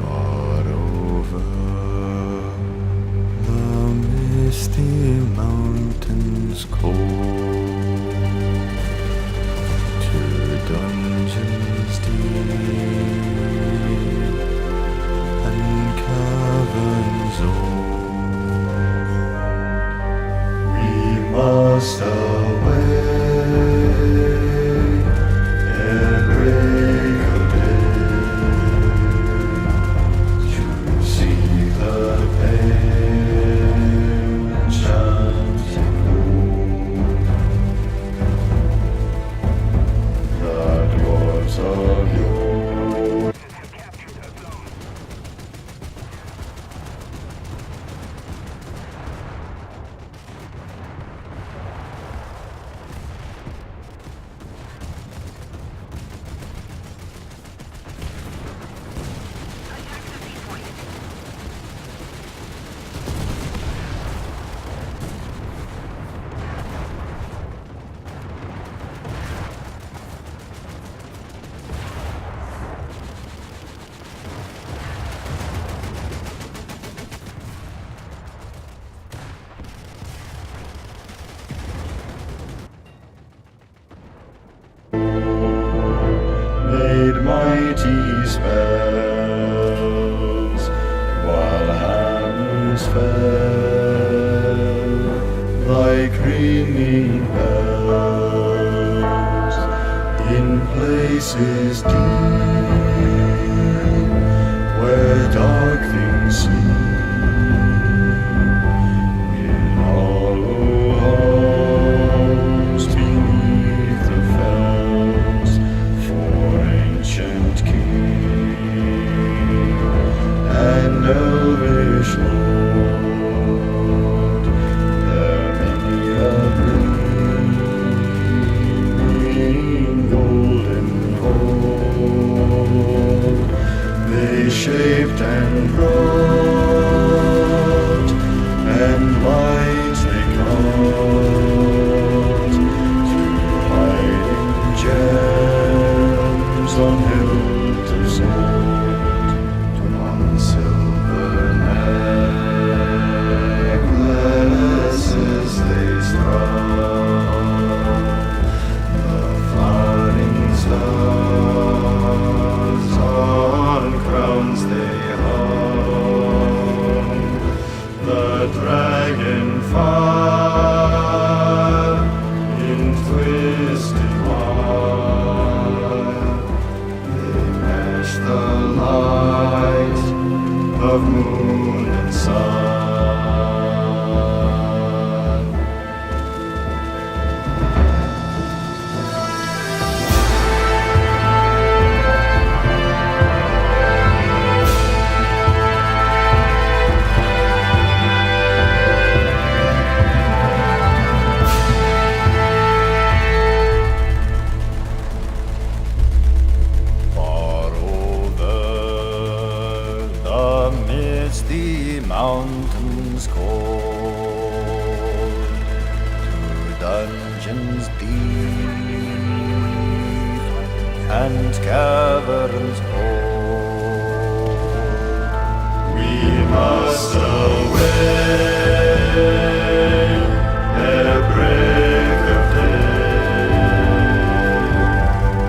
Far over the misty mountains cold, to dungeons deep and caverns old, we must away and break of day to seek the enchanting moon, the dwarves of yore. Made mighty spells while hammers fell like ringing bells in places deep where dark things sleep in hollow halls beneath the fells. For ancient king and elvish lord, there many a gleaming golden horde mountains cold, to dungeons deep and caverns old. We must away ere break of day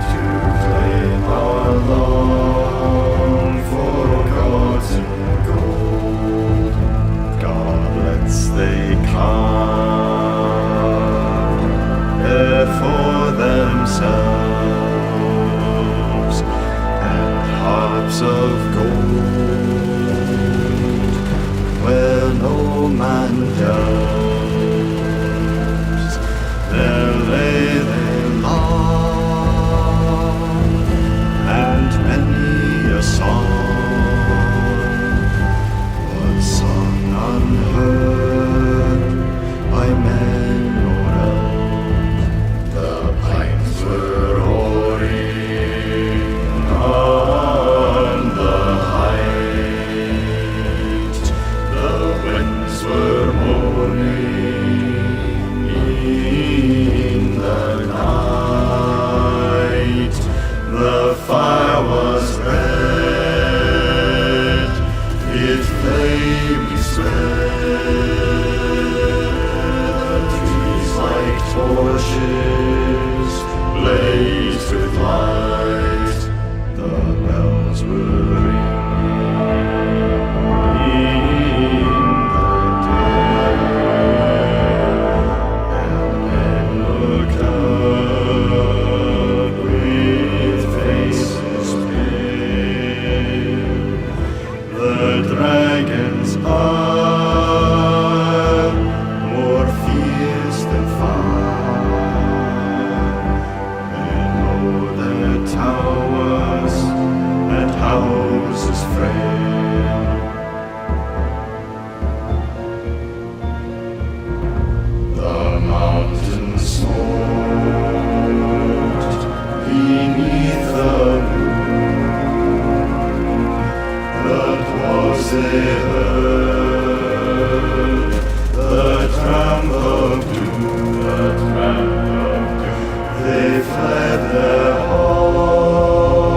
to claim our long forgotten gold. Goblets they carve there for themselves, and harps of gold where no man delves. There lay they long, and many a song was sung unheard by men or else. The pines were roaring on the height, the winds were moaning in the night. The fire was red, its flamely spread. The trees like torches blazed with light. The bells were ringing in the day, and men looked up with faces pale. The dragon's eye, more fierce than fire, below their towers and houses frail. The mountains smoked beneath the moon. The dwarves they heard the tramp of doom, the tramp of doom. They fled their home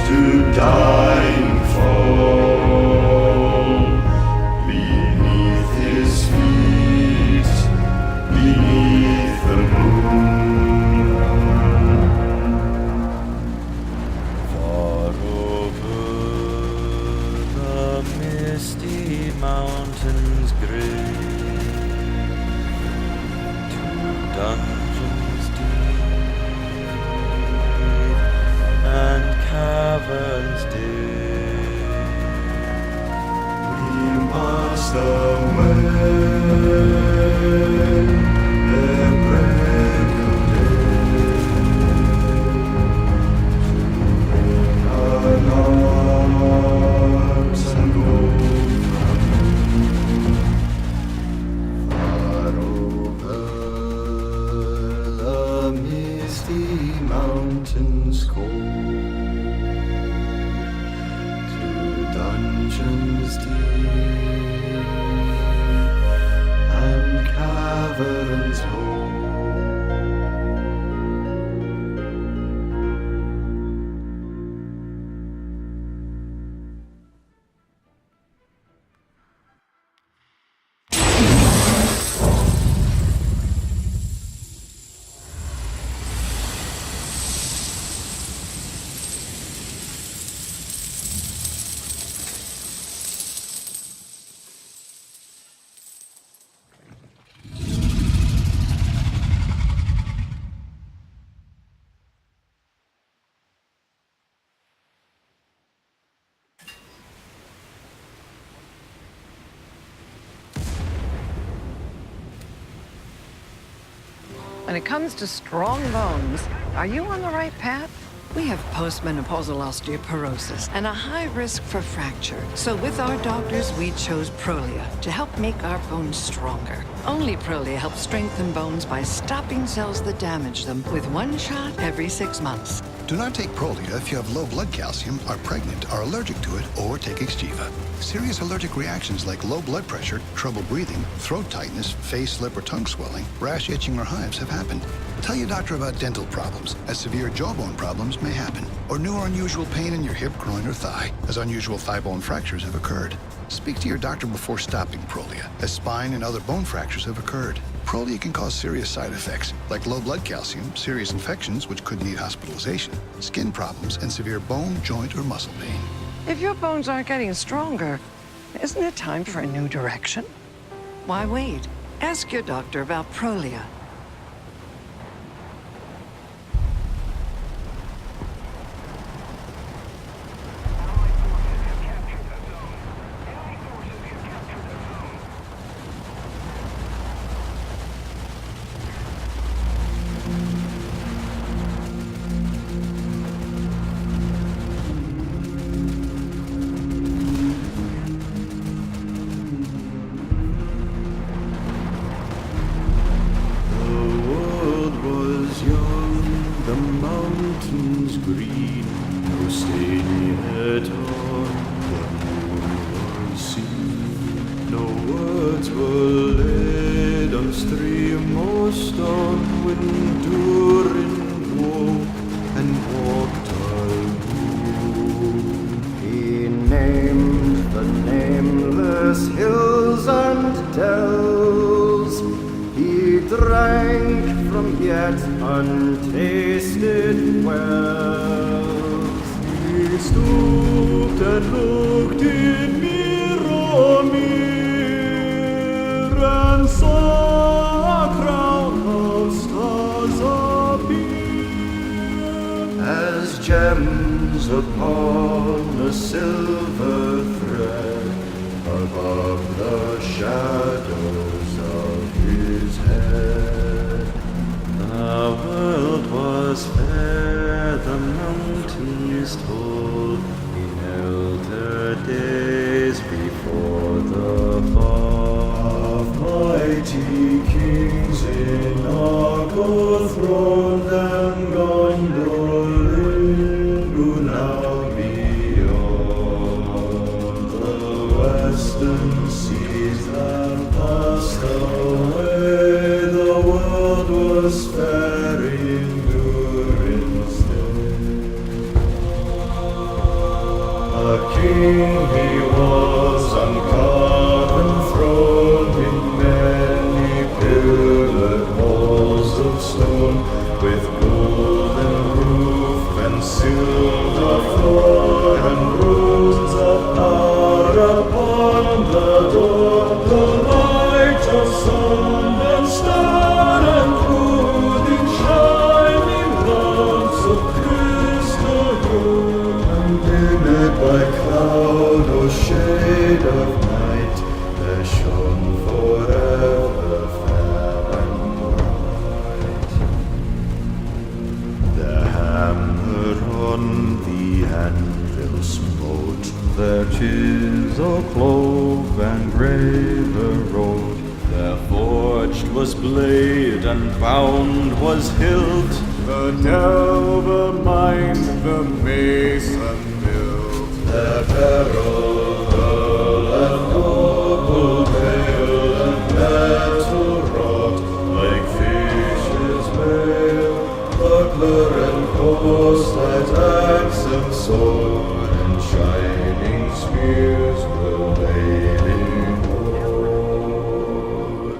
to die and fall beneath his feet, beneath the moon. Far over the misty mountains gray, to dungeons deep and caverns deep, we must away ere break of day to bring our arms and gold far over the misty mountains cold, to dungeons deep and caverns old. When it comes to strong bones, are you on the right path? We have postmenopausal osteoporosis and a high risk for fracture. So with our doctors, we chose Prolia to help make our bones stronger. Only Prolia helps strengthen bones by stopping cells that damage them with one shot every 6 months. Do not take Prolia if you have low blood calcium, are pregnant, are allergic to it, or take Xgeva. Serious allergic reactions like low blood pressure, trouble breathing, throat tightness, face, lip, or tongue swelling, rash, itching, or hives have happened. Tell your doctor about dental problems, as severe jawbone problems may happen, or new or unusual pain in your hip, groin, or thigh, as unusual thigh bone fractures have occurred. Speak to your doctor before stopping Prolia, as spine and other bone fractures have occurred. Prolia can cause serious side effects, like low blood calcium, serious infections which could need hospitalization, skin problems, and severe bone, joint, or muscle pain. If your bones aren't getting stronger, isn't it time for a new direction? Why wait? Ask your doctor about Prolia. Hills and dells, he drank from yet untasted wells. He stooped and looked in mirror, and saw a crown of stars appear as gems upon a silver thread. Above the shadows of his head, the world was fair, the mountains tall, in elder days before the fall of mighty kings in Argo throned and gondolin, who now western seas have passed away, the world was fair in Durin's day. A king he was on carven throne, in many pillared halls of stone, with golden roof and silver floor and rooms of power upon the door. The light of sun and star and moon in shining lamps of crystal gold, and dimmed by cloud or shade of night, there shone forever fair and bright. The hammer on the anvil smote, their chisel clove and graver wrote, their forged was blade and bound was hilt, the delver mined, the mason built, their peril and noble veil and metal wrought, like fishes' veil, buckler and corselet, axe and sword, and shining spears were laid in hoard.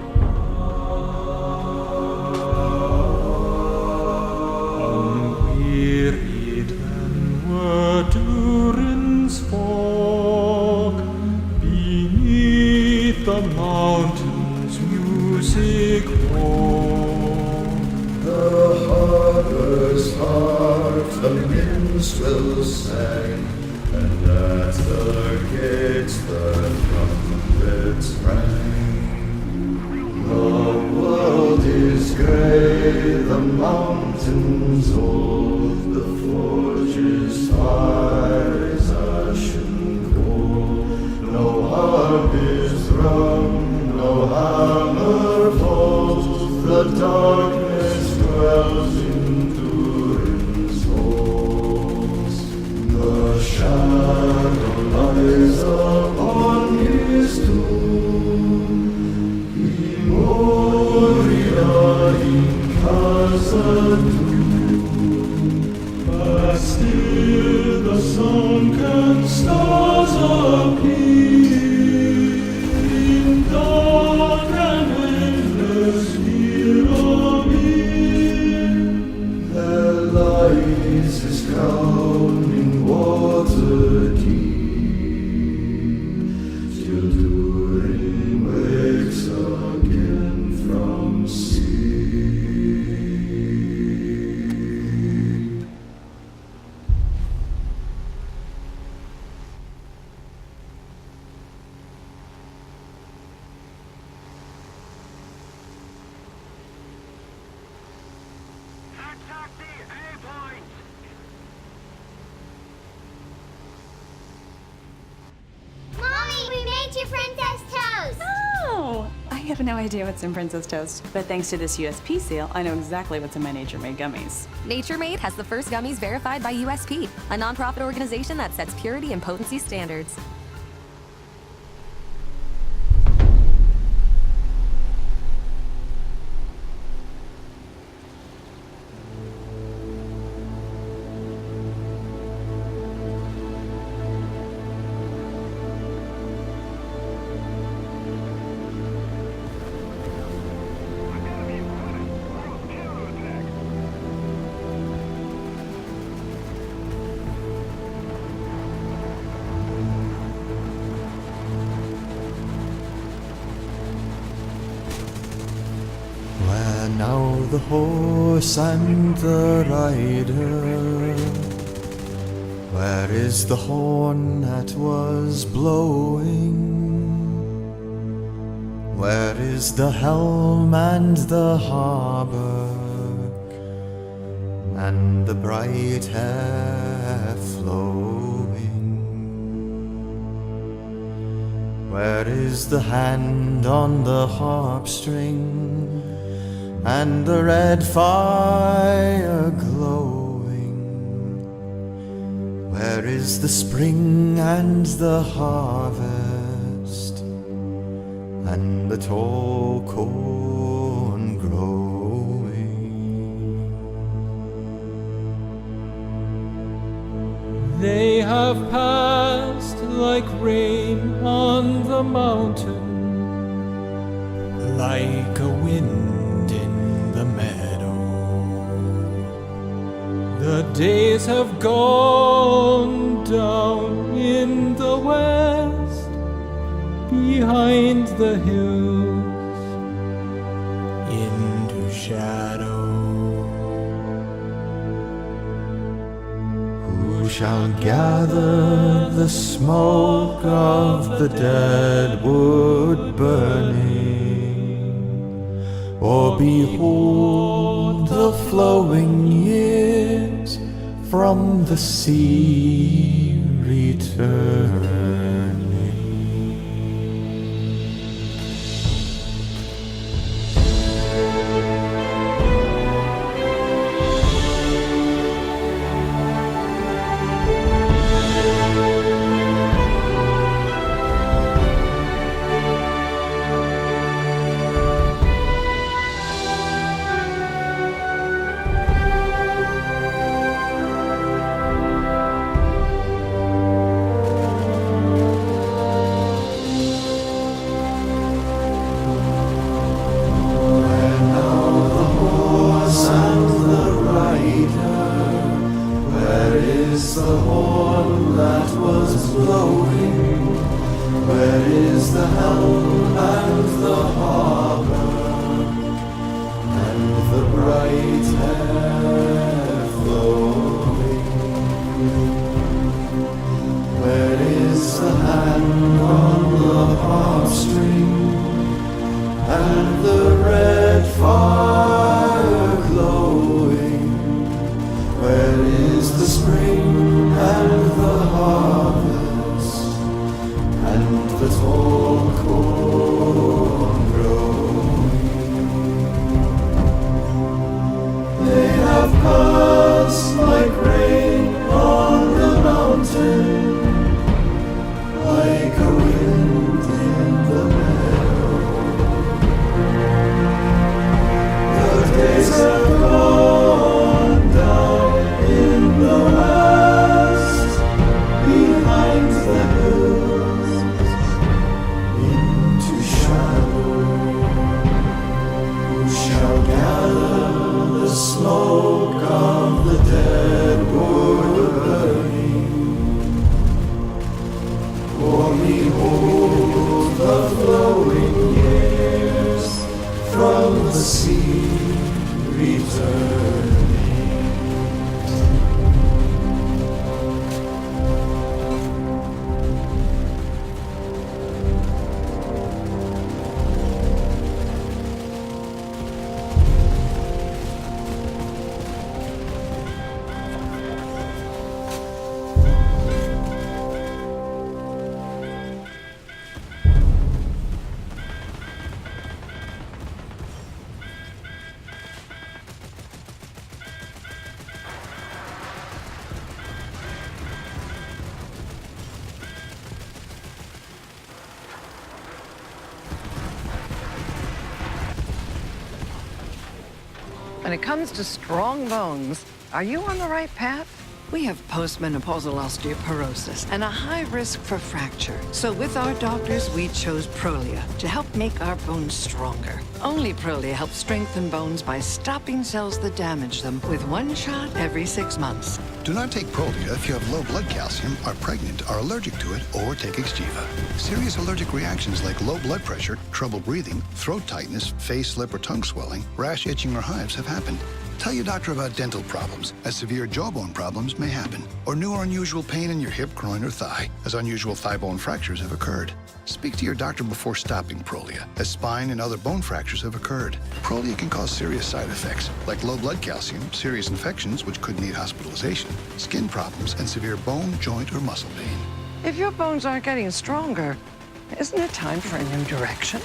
Unwearied then were Durin's folk, beneath the mountains' music woke. The harper's harp, the minstrel sang, and at the gates the trumpets rang. The world is grey, the mountains old, the forge's fire is ashen cold. No harp is rung, no hammer falls, the darkness dwells in Durin's hall. The darkness dwells in Durin's hall. have no idea what's in Princess Toast, but thanks to this USP seal, I know exactly what's in my Nature Made gummies. Nature Made has the first gummies verified by USP, a nonprofit organization that sets purity and potency standards. Where now the horse and the rider? Where is the horn that was blowing? Where is the helm and the hauberk and the bright hair flowing? Where is the hand on the harp string and the red fire glowing? Where is the spring and the harvest and the tall corn growing? They have passed like rain on the mountain, like a wind in the meadow. The days have gone down in the west, behind the hills, into shadow. Who shall gather the smoke of the dead wood burning, or behold the flowing years from the sea returning? Days have gone down in the west. When it comes to strong bones, are you on the right path? We have postmenopausal osteoporosis and a high risk for fracture. So with our doctors, we chose Prolia to help make our bones stronger. Only Prolia helps strengthen bones by stopping cells that damage them with one shot every 6 months. Do not take Prolia if you have low blood calcium, are pregnant, are allergic to it, or take Xgeva. Serious allergic reactions like low blood pressure, trouble breathing, throat tightness, face, lip, or tongue swelling, rash, itching, or hives have happened. Tell your doctor about dental problems, as severe jawbone problems may happen, or new or unusual pain in your hip, groin, or thigh, as unusual thigh bone fractures have occurred. Speak to your doctor before stopping Prolia, as spine and other bone fractures have occurred. Prolia can cause serious side effects, like low blood calcium, serious infections, which could need hospitalization, skin problems, and severe bone, joint, or muscle pain. If your bones aren't getting stronger, isn't it time for a new direction?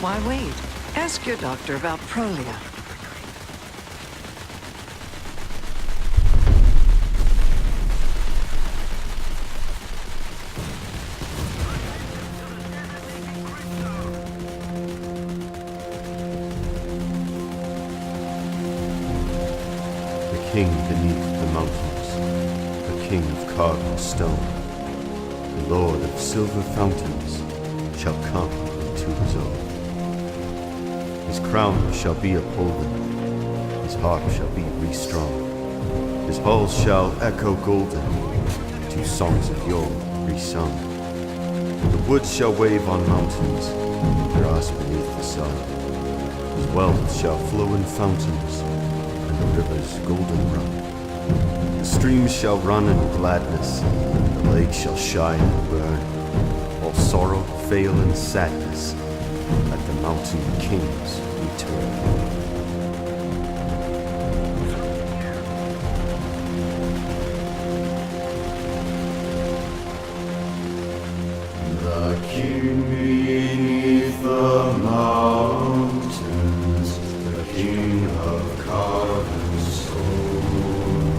Why wait? Ask your doctor about Prolia. King beneath the mountains, the king of carved stone, the lord of silver fountains shall come into his own. His crown shall be upholden, his harp shall be restrung, his halls shall echo golden, to songs of yore resung. The woods shall wave on mountains, and grass beneath the sun. His wealth shall flow in fountains, the river's golden run. The streams shall run in gladness, the lake shall shine and burn. All sorrow, fail, and sadness at the mountain king's return. The king beneath the mountains, the king of carven stone,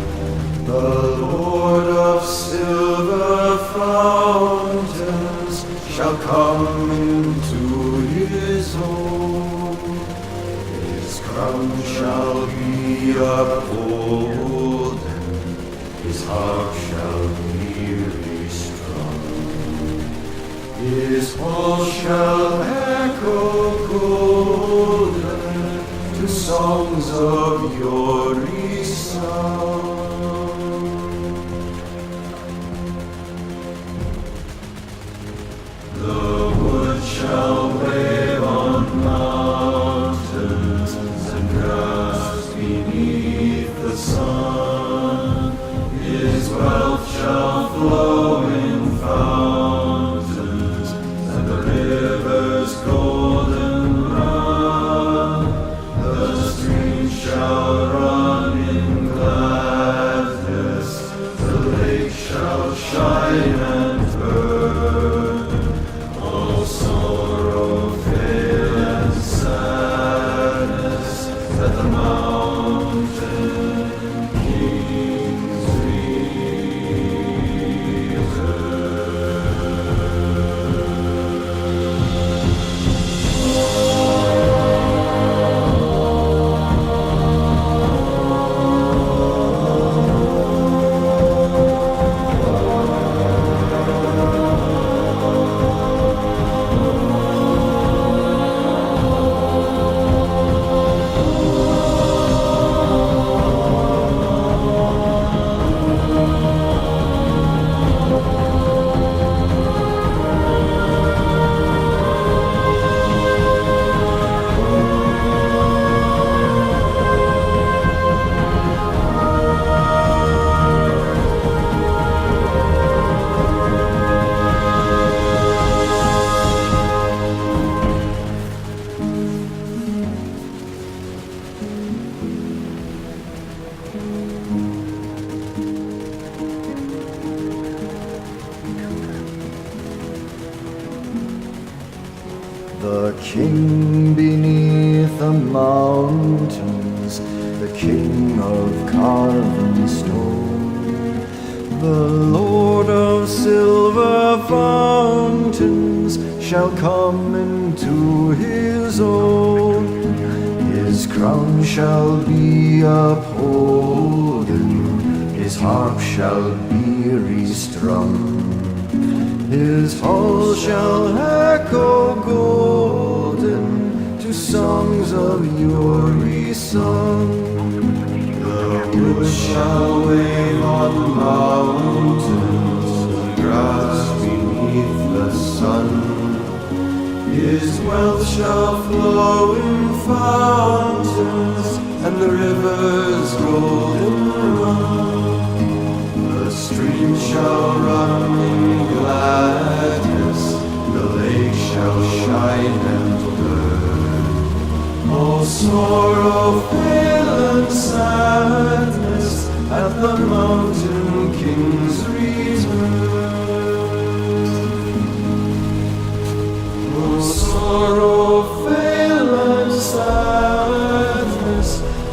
the lord of silver fountains shall come into his own. His crown shall be upholden, his harp shall be restrung. His hall shall echo golden to songs of yore resung. The wood shall wave on mountains and grass beneath the sun. His wealth shall flow in fountains and the river's golden run. The streams shall run in gladness, the lake shall shine and burn. All sorrow, fail, and sadness at the mountain king's The king beneath the mountains, the king of carven stone, the lord of silver fountains shall come into his own. His crown shall be upholden, his harp shall be restrung. His halls shall echo golden to songs of yore resung. The woods shall wave on mountains, the grass beneath the sun. His wealth shall flow in fountains, and the rivers golden run. The stream shall run in gladness, the lake shall shine and burn. All sorrow, pain, and sadness at the mountain king's return. All sorrow, fail, and sadness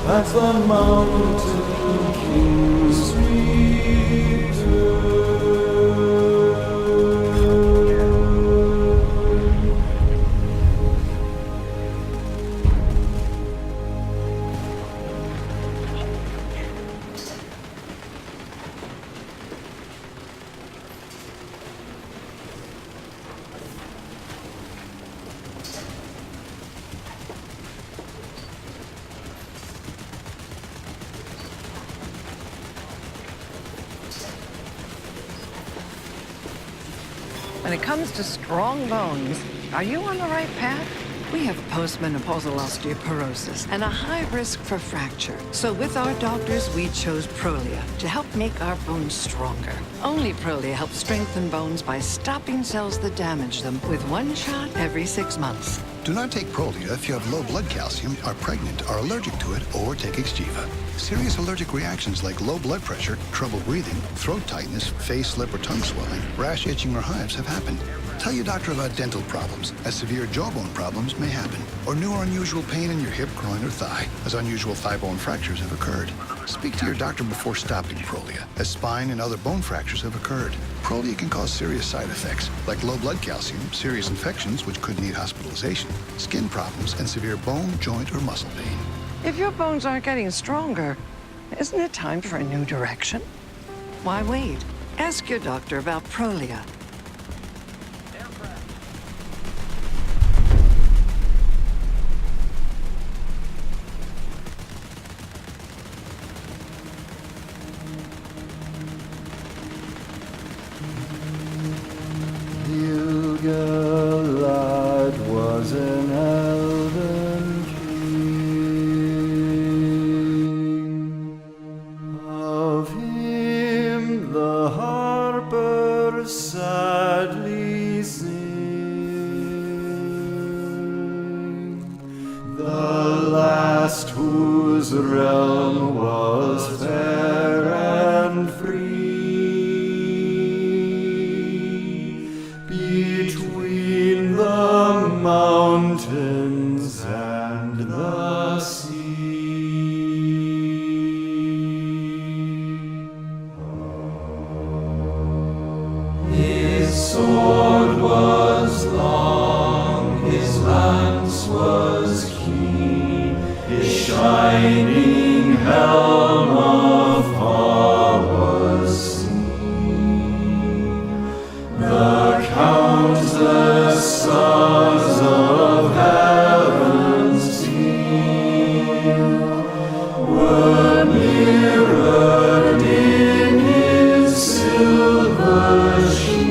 at the mountain king's return. When it comes to strong bones, are you on the right path? We have postmenopausal osteoporosis and a high risk for fracture. So with our doctors, we chose Prolia to help make our bones stronger. Only Prolia helps strengthen bones by stopping cells that damage them with one shot every 6 months. Do not take Prolia if you have low blood calcium, are pregnant, are allergic to it, or take Xgeva. Serious allergic reactions like low blood pressure, trouble breathing, throat tightness, face, lip, or tongue swelling, rash, itching, or hives have happened. Tell your doctor about dental problems, as severe jawbone problems may happen, or new or unusual pain in your hip, groin, or thigh, as unusual thigh bone fractures have occurred. Speak to your doctor before stopping Prolia, as spine and other bone fractures have occurred. Prolia can cause serious side effects, like low blood calcium, serious infections which could need hospitalization, skin problems, and severe bone, joint, or muscle pain. If your bones aren't getting stronger, isn't it time for a new direction? Why wait? Ask your doctor about Prolia. Gilgalad was an elven king. Of him the harpers sadly sing. The last whose realm was fair and free. Between the mountains and the sea. His sword was long, his lance was keen, his shining helm afar was seen. The countless stars of heaven's team were mirrored in his silver shield.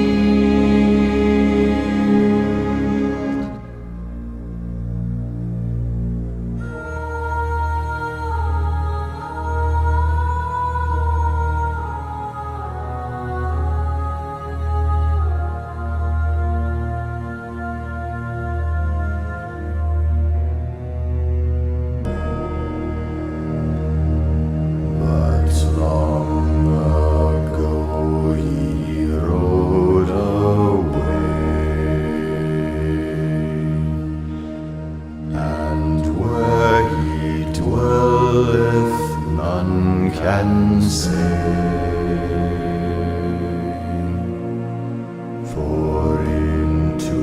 But long ago he rode away, and where he dwelleth none can say. For into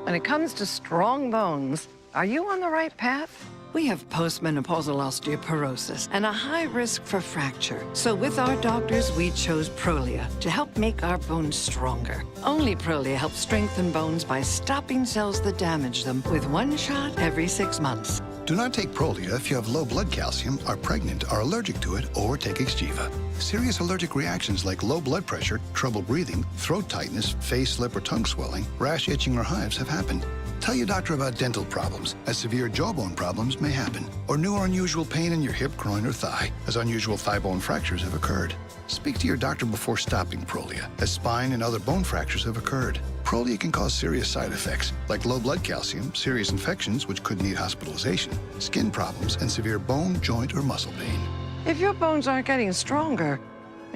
When it comes to strong bones, are you on the right path? We have postmenopausal osteoporosis and a high risk for fracture. So with our doctors, we chose Prolia to help make our bones stronger. Only Prolia helps strengthen bones by stopping cells that damage them with one shot every 6 months. Do not take Prolia if you have low blood calcium, are pregnant, are allergic to it, or take Xgeva. Serious allergic reactions like low blood pressure, trouble breathing, throat tightness, face, lip, or tongue swelling, rash, itching, or hives have happened. Tell your doctor about dental problems, as severe jawbone problems may happen, or new or unusual pain in your hip, groin, or thigh, as unusual thigh bone fractures have occurred. Speak to your doctor before stopping Prolia, as spine and other bone fractures have occurred. Prolia can cause serious side effects, like low blood calcium, serious infections which could need hospitalization, skin problems, and severe bone, joint, or muscle pain. If your bones aren't getting stronger,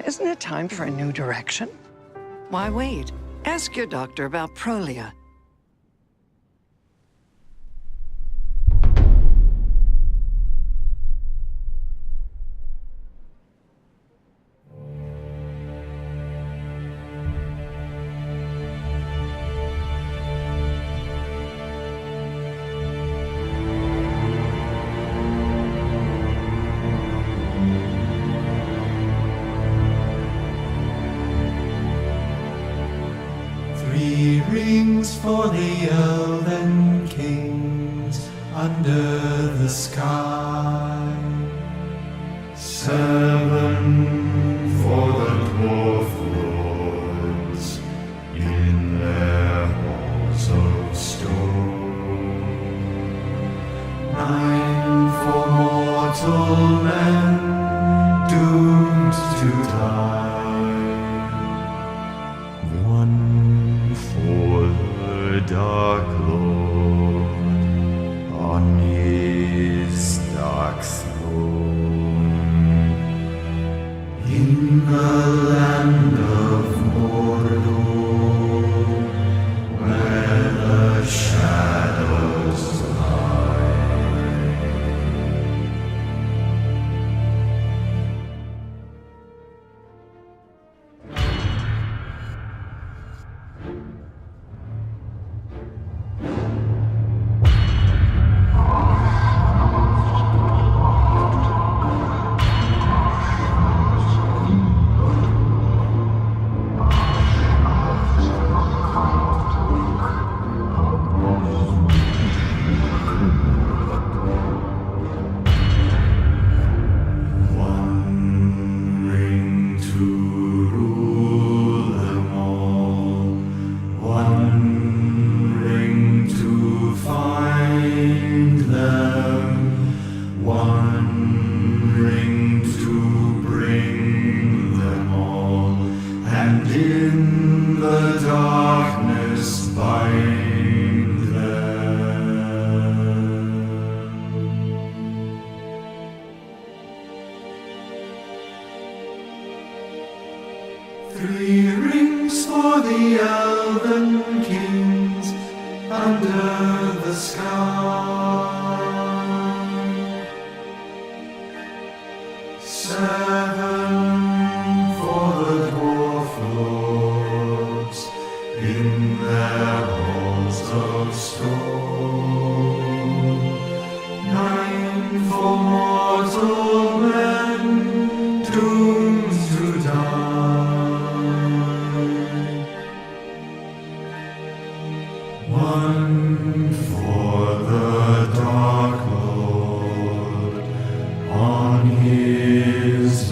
isn't it time for a new direction? Why wait? Ask your doctor about Prolia. Rings for the elven kings under the sky. 7 for the dwarf lords in their halls of stone. 9 for mortal men doomed to die. 1 for the Dark Lord on his dark throne in the land of Mordor, where the shadows lie.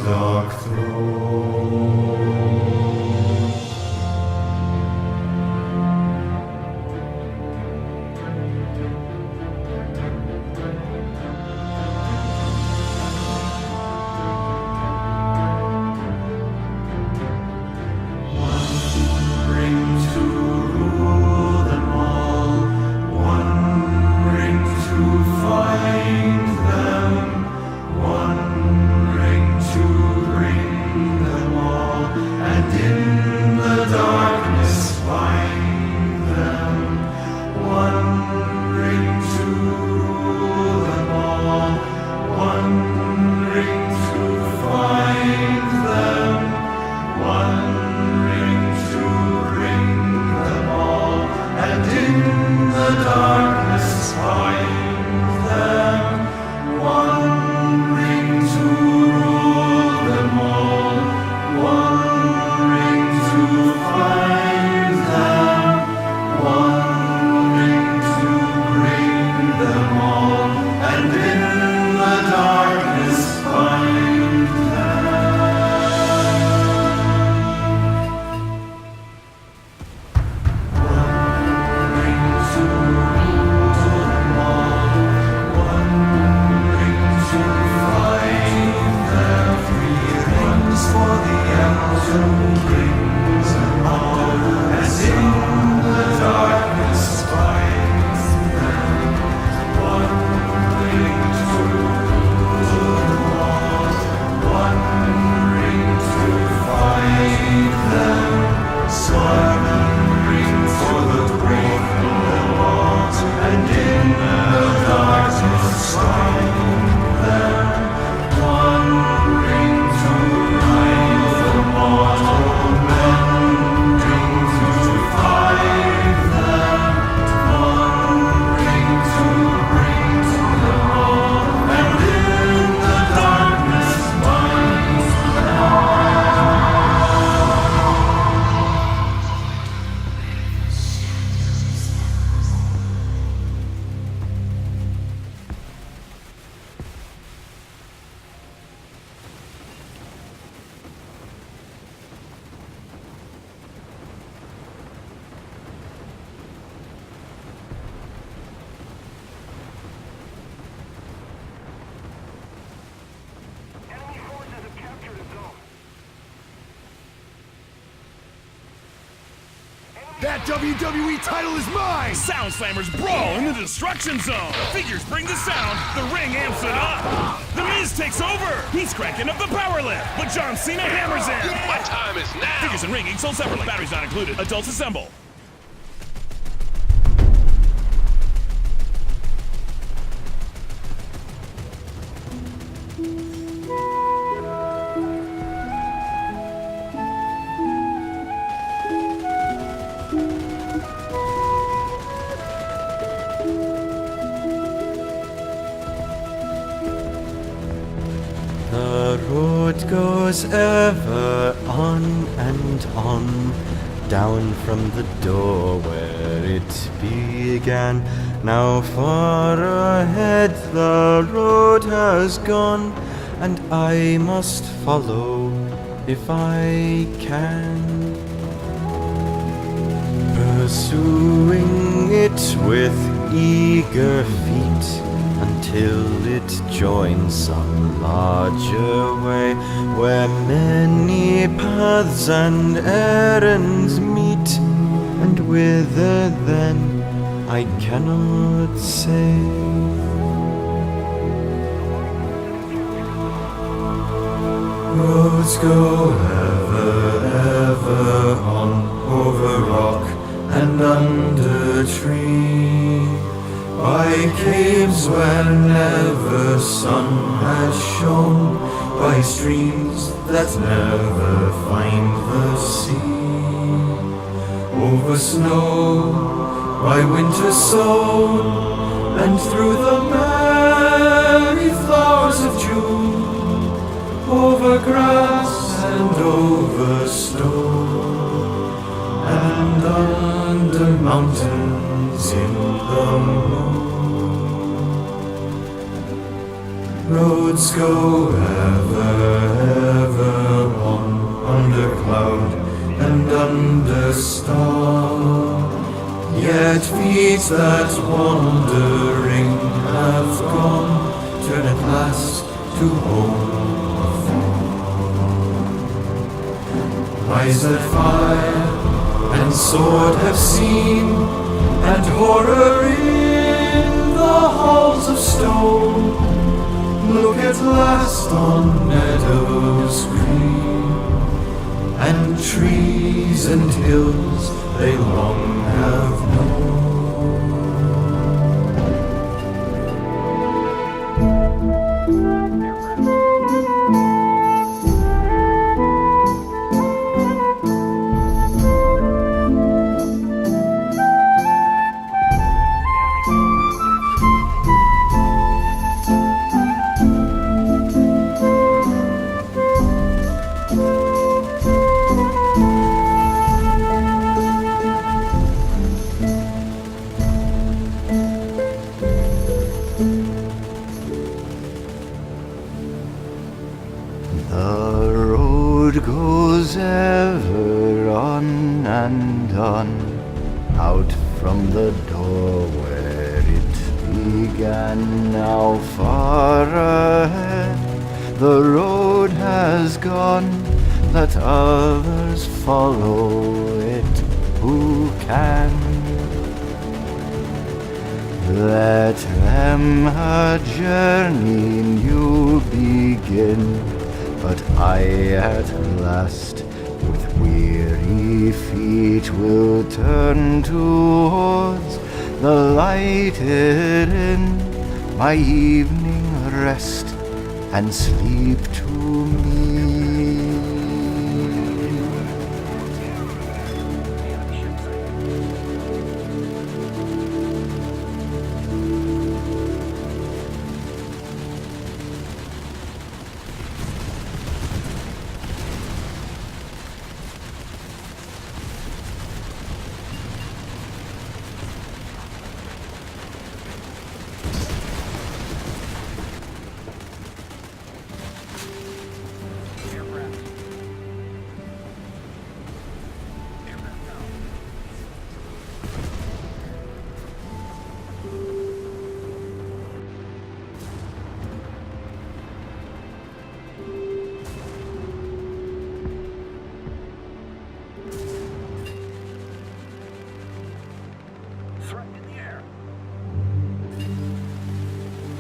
Dark That WWE title is mine! Sound Slammers brawl in the destruction zone. Figures bring the sound, the ring amps it up. The Miz takes over. He's cranking up the power lift, but John Cena hammers in. My time is now! Figures and ring each sold separately. Batteries not included. Adults assemble. The road goes ever on and on, down from the door where it began. Now far ahead the road has gone, and I must follow if I can. Pursuing it with eager feet, until it joins some larger way, where many paths and errands meet, and whither then I cannot say. Roads go ever on, over rock and under tree, by caves where never sun has shone, by streams that never find the sea, over snow, by winter sown, and through the merry flowers of June, over grass and over stone, and under mountains in the moon. Roads go ever on, under cloud and under star, yet feet that wandering have gone turn at last to home afar. Eyes that fire and sword have seen, and horror in the halls of stone, look at last on meadows green, and trees and hills they long have known. Goes ever on and on, out from the door where it began. Now far ahead the road has gone, let others follow it who can. Let them a journey new begin, but I at last with weary feet will turn towards the lighted inn, my evening rest and sleep to me.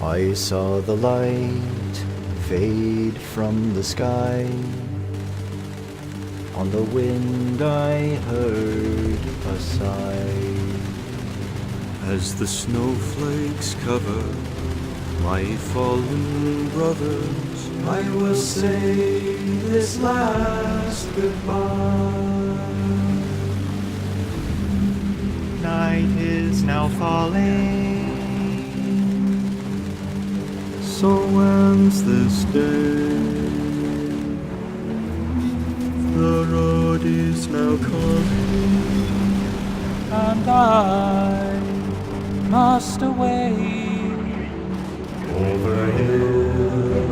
I saw the light fade from the sky. On the wind I heard a sigh. As the snowflakes cover my fallen brothers, I will say this last goodbye. Night is now falling. So ends this day. The road is now calling, And I must away. over hill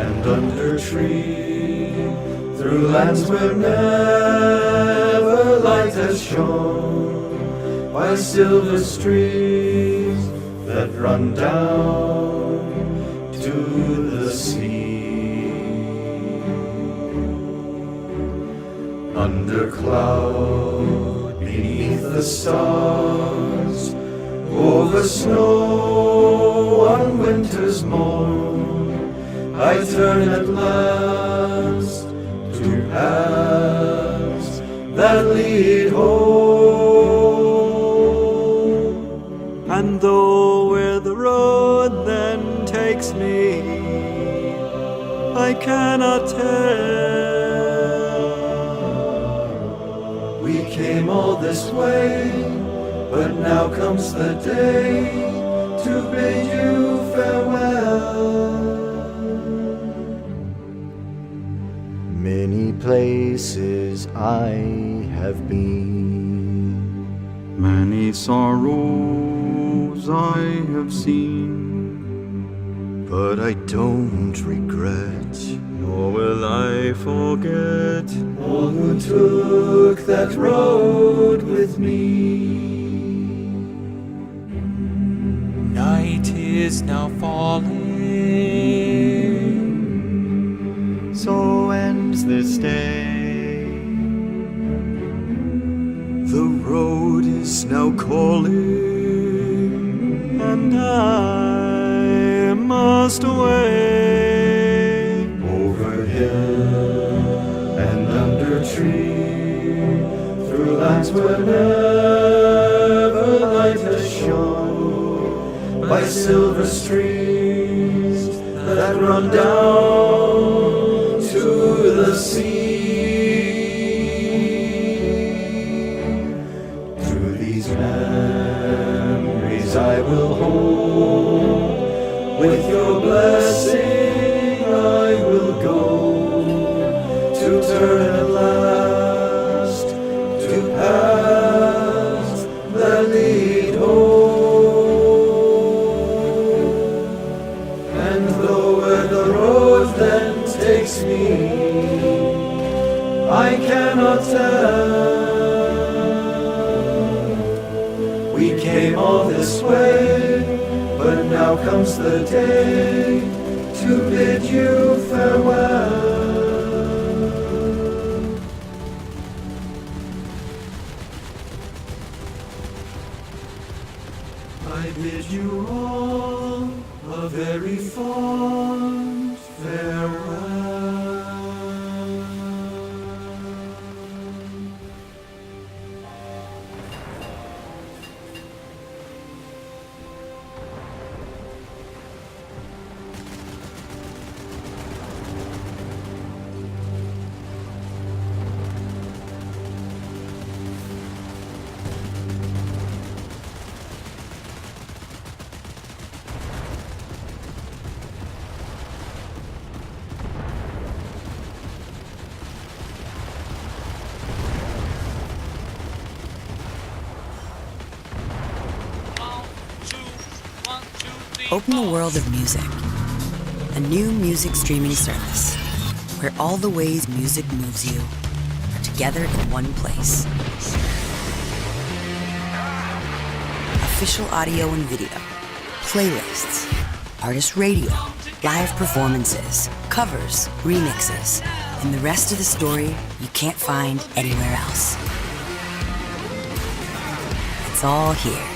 and under tree, through lands where never light has shone, by silver streams that run down to the sea. Under cloud, beneath the stars, over snow on winter's morn, I turn at last to paths that lead home. And though where the road then takes me, I cannot tell. We came all this way, but now comes the day to bid you farewell. Many places I have been, Many sorrows I have seen, but I don't regret, nor will I forget all who took that road with me. Night is now falling. So ends this day. The road is now calling, and I must away. Over hill and under tree, through lands where never light has shone, by silver streams that run down to the sea. Through these memories I will hold, with your blessing I will go, to turn at last to paths that lead home. And though where the road then takes me, I cannot tell. We came all this way, but now comes the day to bid you farewell. I bid you all a very fond farewell. Open the world of music. A new music streaming service where all the ways music moves you are together in one place. Official audio and video, playlists, artist radio, live performances, covers, remixes, and the rest of the story you can't find anywhere else. It's all here.